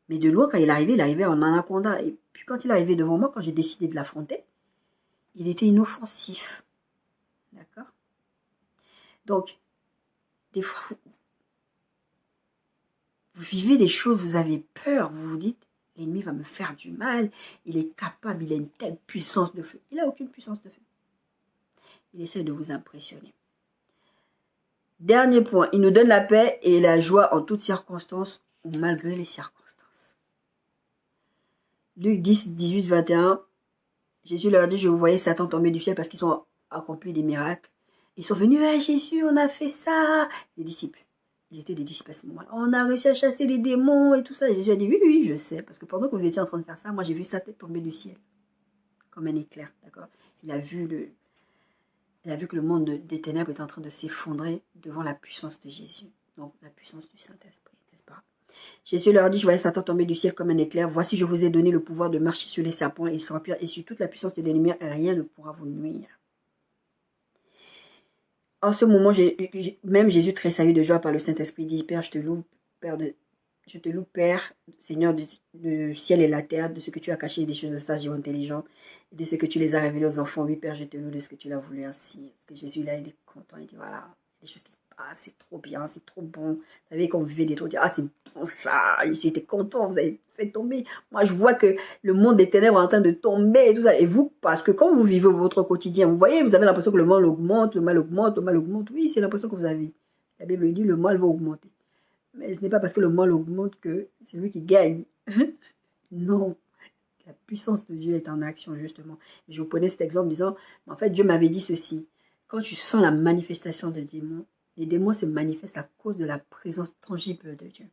Mais de loin, quand il arrivait en anaconda. Et puis quand il arrivait devant moi, quand j'ai décidé de l'affronter, il était inoffensif. D'accord? Donc, des fois, vous vivez des choses, vous avez peur, vous vous dites, l'ennemi va me faire du mal, il est capable, il a une telle puissance de feu. Il n'a aucune puissance de feu. Il essaie de vous impressionner. Dernier point, il nous donne la paix et la joie en toutes circonstances ou malgré les circonstances. Luc 10, 18, 21, Jésus leur dit, je vous voyais Satan tomber du ciel parce qu'ils ont accompli des miracles. Ils sont venus, hey, Jésus, on a fait ça. Les disciples, ils étaient des disciples à ce moment-là. On a réussi à chasser les démons et tout ça. Et Jésus a dit, oui, oui, je sais. Parce que pendant que vous étiez en train de faire ça, moi j'ai vu sa tête tomber du ciel. Comme un éclair, d'accord? Il a vu que le monde des ténèbres était en train de s'effondrer devant la puissance de Jésus. Donc la puissance du Saint-Esprit, n'est-ce pas? Jésus leur dit, je voyais Satan tomber du ciel comme un éclair. Voici, je vous ai donné le pouvoir de marcher sur les serpents et sur toute la puissance de l'ennemi, rien ne pourra vous nuire. En ce moment, même Jésus tressaillit de joie par le Saint-Esprit, dit, Père, je te loue, Père, Seigneur du ciel et la terre, de ce que tu as caché des choses sages et intelligentes, et de ce que tu les as révélées aux enfants. Oui, Père, je te loue de ce que tu l'as voulu ainsi. Parce que Jésus, là, il est content, il dit, voilà, des choses qui se passent, c'est trop bien, c'est trop bon. Vous savez, quand vous vivez des trucs, c'est bon ça, j'étais content, vous avez fait tomber. Moi, je vois que le monde des ténèbres est en train de tomber et tout ça. Et vous, parce que quand vous vivez votre quotidien, vous voyez, vous avez l'impression que le mal augmente, le mal augmente, le mal augmente. Oui, c'est l'impression que vous avez. La Bible dit, le mal va augmenter. Mais ce n'est pas parce que le mal augmente que c'est lui qui gagne. Non. La puissance de Dieu est en action, justement. Et je vous prenais cet exemple en disant, en fait, Dieu m'avait dit ceci. quand tu sens la manifestation des démons, les démons se manifestent à cause de la présence tangible de Dieu.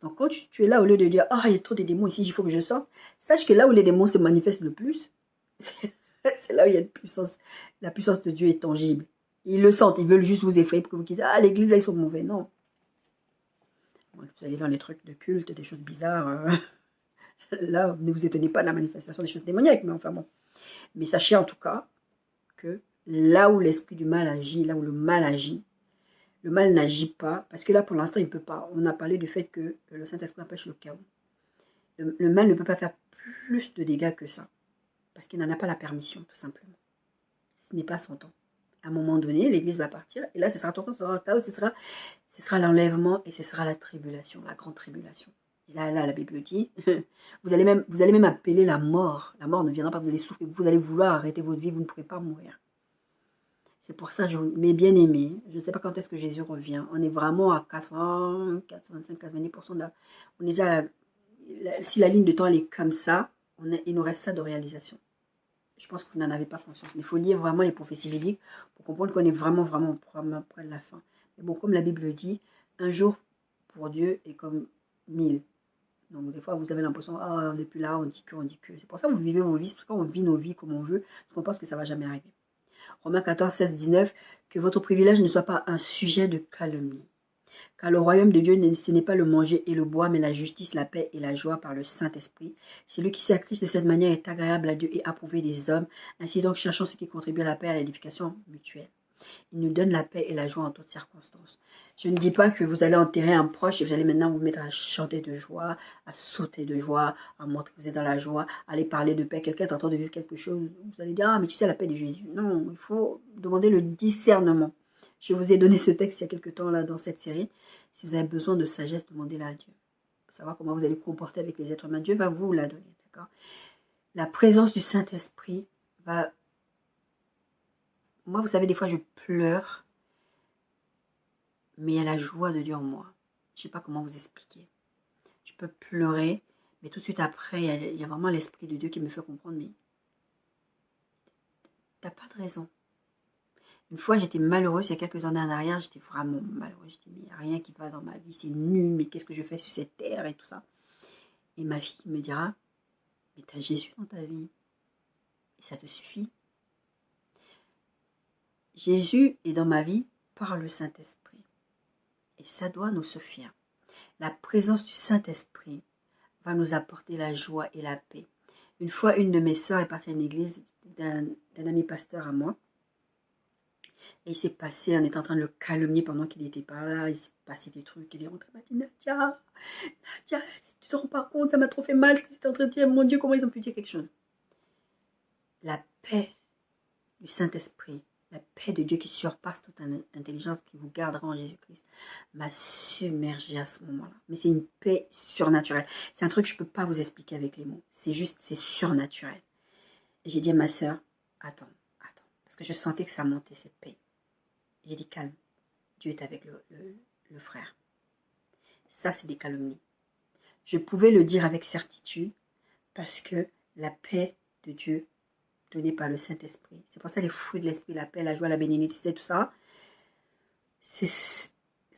Donc quand tu es là, au lieu de dire « Ah, il y a trop de démons ici, il faut que je sorte », sache que là où les démons se manifestent le plus, c'est là où il y a de puissance. La puissance de Dieu est tangible. Ils le sentent, ils veulent juste vous effrayer pour que vous quittez. Ah, l'église, là, ils sont mauvais. Non. Vous allez dans les trucs de culte, des choses bizarres. Là, ne vous étonnez pas de la manifestation des choses démoniaques, mais enfin bon. Mais sachez en tout cas que là où l'esprit du mal agit, là où le mal agit, le mal n'agit pas, parce que là, pour l'instant, il ne peut pas. On a parlé du fait que le Saint-Esprit empêche le chaos. Le mal ne peut pas faire plus de dégâts que ça, parce qu'il n'en a pas la permission, tout simplement. Ce n'est pas son temps. À un moment donné, l'Église va partir, et là, ce sera ton temps, ce sera un chaos, ce sera l'enlèvement, et ce sera la tribulation, la grande tribulation. Et là, la Bible dit, vous allez même appeler la mort. La mort ne viendra pas, vous allez souffrir, vous allez vouloir arrêter votre vie, vous ne pourrez pas mourir. C'est pour ça, mes bien-aimés, je ne sais pas quand est-ce que Jésus revient. On est vraiment à 80, 85, 90% de on est déjà, si la ligne de temps elle est comme ça, il nous reste ça de réalisation. Je pense que vous n'en avez pas conscience. Il faut lire vraiment les prophéties bibliques pour comprendre qu'on est vraiment près de la fin. Mais bon, comme la Bible dit, un jour pour Dieu est comme 1000. Donc des fois, vous avez l'impression, ah, on n'est plus là, on dit que. C'est pour ça que vous vivez vos vies, c'est pour ça qu'on vit nos vies comme on veut, parce qu'on pense que ça ne va jamais arriver. Romains 14, 16, 19, que votre privilège ne soit pas un sujet de calomnie. Car le royaume de Dieu, ce n'est pas le manger et le boire, mais la justice, la paix et la joie par le Saint-Esprit. Celui qui sert à Christ de cette manière est agréable à Dieu et approuvé des hommes. Ainsi donc, cherchons ce qui contribue à la paix et à l'édification mutuelle. Il nous donne la paix et la joie en toutes circonstances. Je ne dis pas que vous allez enterrer un proche et vous allez maintenant vous mettre à chanter de joie, à sauter de joie, à montrer que vous êtes dans la joie, à aller parler de paix. Quelqu'un est en train de vivre quelque chose. Vous allez dire, ah, mais tu sais la paix de Jésus. Non, il faut demander le discernement. Je vous ai donné ce texte il y a quelque temps là dans cette série. Si vous avez besoin de sagesse, demandez-la à Dieu. Pour savoir comment vous allez vous comporter avec les êtres humains. Dieu va vous la donner, d'accord? La présence du Saint-Esprit va... Moi, vous savez, des fois, je pleure, mais il y a la joie de Dieu en moi. Je ne sais pas comment vous expliquer. Je peux pleurer, mais tout de suite après, il y a vraiment l'Esprit de Dieu qui me fait comprendre, mais t'as pas de raison. Une fois, j'étais malheureuse, il y a quelques années en arrière, j'étais vraiment malheureuse. Je dis, mais il n'y a rien qui va dans ma vie, c'est nul, mais qu'est-ce que je fais sur cette terre et tout ça. Et ma fille me dira, mais tu as Jésus dans ta vie. Et ça te suffit. Jésus est dans ma vie par le Saint-Esprit. Et ça doit nous suffire. La présence du Saint-Esprit va nous apporter la joie et la paix. Une fois, une de mes sœurs est partie à une église d'un ami pasteur à moi. Et il s'est passé, on était en train de le calomnier pendant qu'il était par là, il s'est passé des trucs, il est rentré, il m'a dit, Nadia, tu te rends pas compte, ça m'a trop fait mal ce que c'était en train de dire, mon Dieu, comment ils ont pu dire quelque chose. La paix du Saint-Esprit, la paix de Dieu qui surpasse toute intelligence, qui vous gardera en Jésus-Christ, m'a submergé à ce moment-là. Mais c'est une paix surnaturelle. C'est un truc que je ne peux pas vous expliquer avec les mots. C'est juste, c'est surnaturel. Et j'ai dit à ma soeur, attends, parce que je sentais que ça montait, cette paix. J'ai dit, calme, Dieu est avec le frère. Ça, c'est des calomnies. Je pouvais le dire avec certitude parce que la paix de Dieu donnée par le Saint-Esprit. C'est pour ça les fruits de l'Esprit, la paix, la joie, la bénédiction, tout ça, ce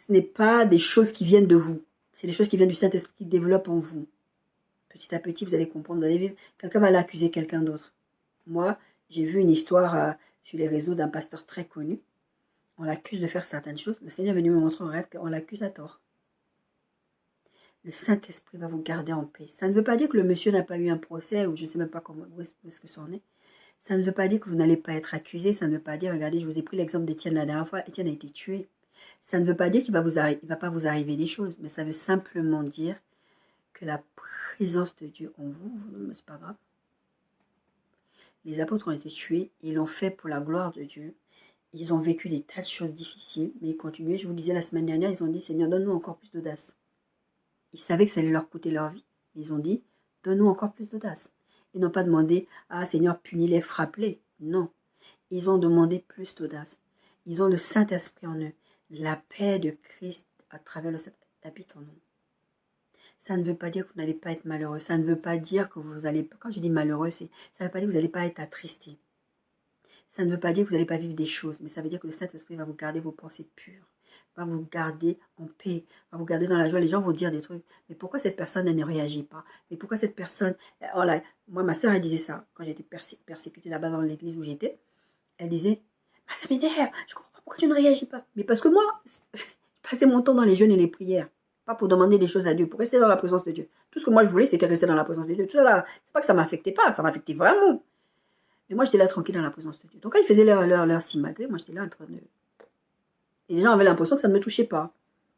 n'est pas des choses qui viennent de vous. C'est des choses qui viennent du Saint-Esprit qui développent en vous. Petit à petit, vous allez comprendre, vous allez vivre. Quelqu'un va aller accuser quelqu'un d'autre. Moi, j'ai vu une histoire sur les réseaux d'un pasteur très connu. On l'accuse de faire certaines choses. Le Seigneur est venu me montrer en rêve qu'on l'accuse à tort. Le Saint-Esprit va vous garder en paix. Ça ne veut pas dire que le monsieur n'a pas eu un procès ou je ne sais même pas où est-ce que ça en est. Ça ne veut pas dire que vous n'allez pas être accusé. Ça ne veut pas dire, regardez, je vous ai pris l'exemple d'Étienne la dernière fois. Étienne a été tué. Ça ne veut pas dire qu'il va va pas vous arriver des choses. Mais ça veut simplement dire que la présence de Dieu en vous, c'est pas grave. Les apôtres ont été tués. Ils l'ont fait pour la gloire de Dieu. Ils ont vécu des tas de choses difficiles, mais ils continuaient. Je vous disais la semaine dernière, ils ont dit, Seigneur, donne-nous encore plus d'audace. Ils savaient que ça allait leur coûter leur vie. Ils ont dit, donne-nous encore plus d'audace. Ils n'ont pas demandé, ah Seigneur, punis-les, frappe-les. Non. Ils ont demandé plus d'audace. Ils ont le Saint-Esprit en eux. La paix de Christ à travers le Saint-Esprit habite en nous. Ça ne veut pas dire que vous n'allez pas être malheureux. Ça ne veut pas dire que vous allez, quand je dis malheureux, ça ne veut pas dire que vous n'allez pas être attristé. Ça ne veut pas dire que vous n'allez pas vivre des choses, mais ça veut dire que le Saint-Esprit va vous garder vos pensées pures, va vous garder en paix, va vous garder dans la joie. Les gens vont dire des trucs, mais pourquoi cette personne, elle ne réagit pas? Mais pourquoi cette personne... Voilà. Moi, ma soeur, elle disait ça, quand j'étais persécutée là-bas dans l'église où j'étais. Elle disait, ah, ça m'énerve, je comprends pas pourquoi tu ne réagis pas. Mais parce que moi, je passais mon temps dans les jeûnes et les prières, pas pour demander des choses à Dieu, pour rester dans la présence de Dieu. Tout ce que moi je voulais, c'était rester dans la présence de Dieu. Tout ça là, c'est pas que ça m'affectait pas, ça m'affectait vraiment. Mais moi, j'étais là tranquille dans la présence de Dieu. Donc quand ils faisaient leur simagrée, moi j'étais là en train de... Et les gens avaient l'impression que ça ne me touchait pas.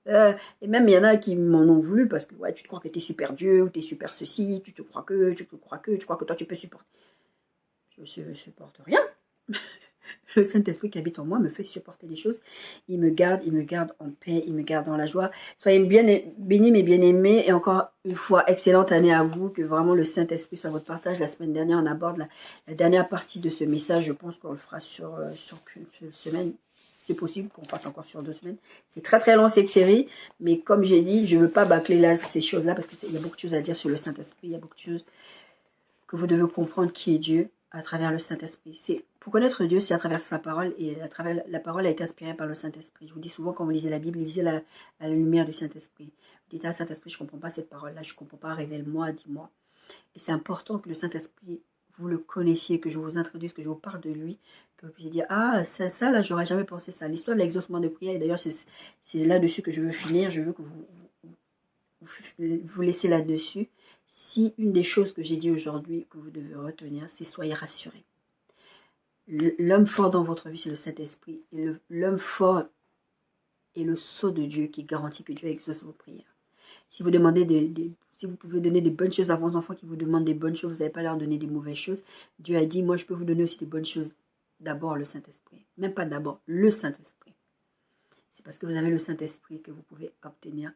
Et même il y en a qui m'en ont voulu parce que ouais, tu te crois que tu es super Dieu, ou tu es super ceci, tu crois que toi tu peux supporter. Je ne supporte rien. Le Saint-Esprit qui habite en moi me fait supporter les choses. Il me garde en paix, il me garde dans la joie. Soyez bien bénis, mes bien-aimés. Et encore une fois, excellente année à vous. Que vraiment le Saint-Esprit soit votre partage. La semaine dernière, on aborde la dernière partie de ce message. Je pense qu'on le fera sur une semaine. C'est possible qu'on fasse encore sur 2 semaines. C'est très très long cette série. Mais comme j'ai dit, je ne veux pas bâcler là, ces choses-là parce qu'il y a beaucoup de choses à dire sur le Saint-Esprit. Il y a beaucoup de choses que vous devez comprendre qui est Dieu à travers le Saint-Esprit. C'est pour connaître Dieu, c'est à travers sa parole, et à travers la parole a été inspirée par le Saint-Esprit. Je vous dis souvent, quand vous lisez la Bible, lisez à la lumière du Saint-Esprit. Vous dites, ah, Saint-Esprit, je ne comprends pas cette parole-là, je ne comprends pas, révèle-moi, dis-moi. Et c'est important que le Saint-Esprit, vous le connaissiez, que je vous introduise, que je vous parle de lui, que vous puissiez dire, ah, ça là, j'aurais jamais pensé ça. L'histoire de l'exaucement de prière, et d'ailleurs, c'est là-dessus que je veux finir, je veux que vous laissez là-dessus. Si une des choses que j'ai dit aujourd'hui, que vous devez retenir, c'est soyez rassurés. L'homme fort dans votre vie, c'est le Saint-Esprit. Et l'homme fort est le sceau de Dieu qui garantit que Dieu exauce vos prières. Si vous demandez si vous pouvez donner des bonnes choses à vos enfants qui vous demandent des bonnes choses, vous n'allez pas leur donner des mauvaises choses. Dieu a dit, moi je peux vous donner aussi des bonnes choses. D'abord le Saint-Esprit. Même pas d'abord, le Saint-Esprit. C'est parce que vous avez le Saint-Esprit que vous pouvez obtenir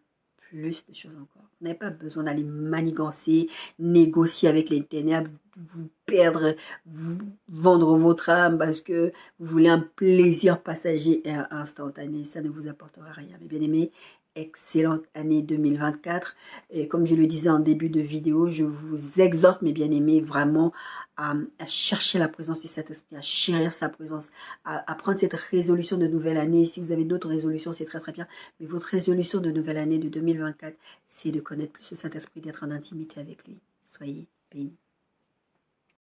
plus de choses encore. Vous n'avez pas besoin d'aller manigancer, négocier avec les ténèbres, vous perdre, vous vendre votre âme parce que vous voulez un plaisir passager et instantané. Ça ne vous apportera rien. Mais bien aimés, excellente année 2024. Et comme je le disais en début de vidéo, je vous exhorte, mes bien-aimés, vraiment à chercher la présence du Saint-Esprit, à chérir sa présence, à prendre cette résolution de nouvelle année. Si vous avez d'autres résolutions, c'est très très bien. Mais votre résolution de nouvelle année de 2024, c'est de connaître plus le Saint-Esprit, d'être en intimité avec lui. Soyez bénis.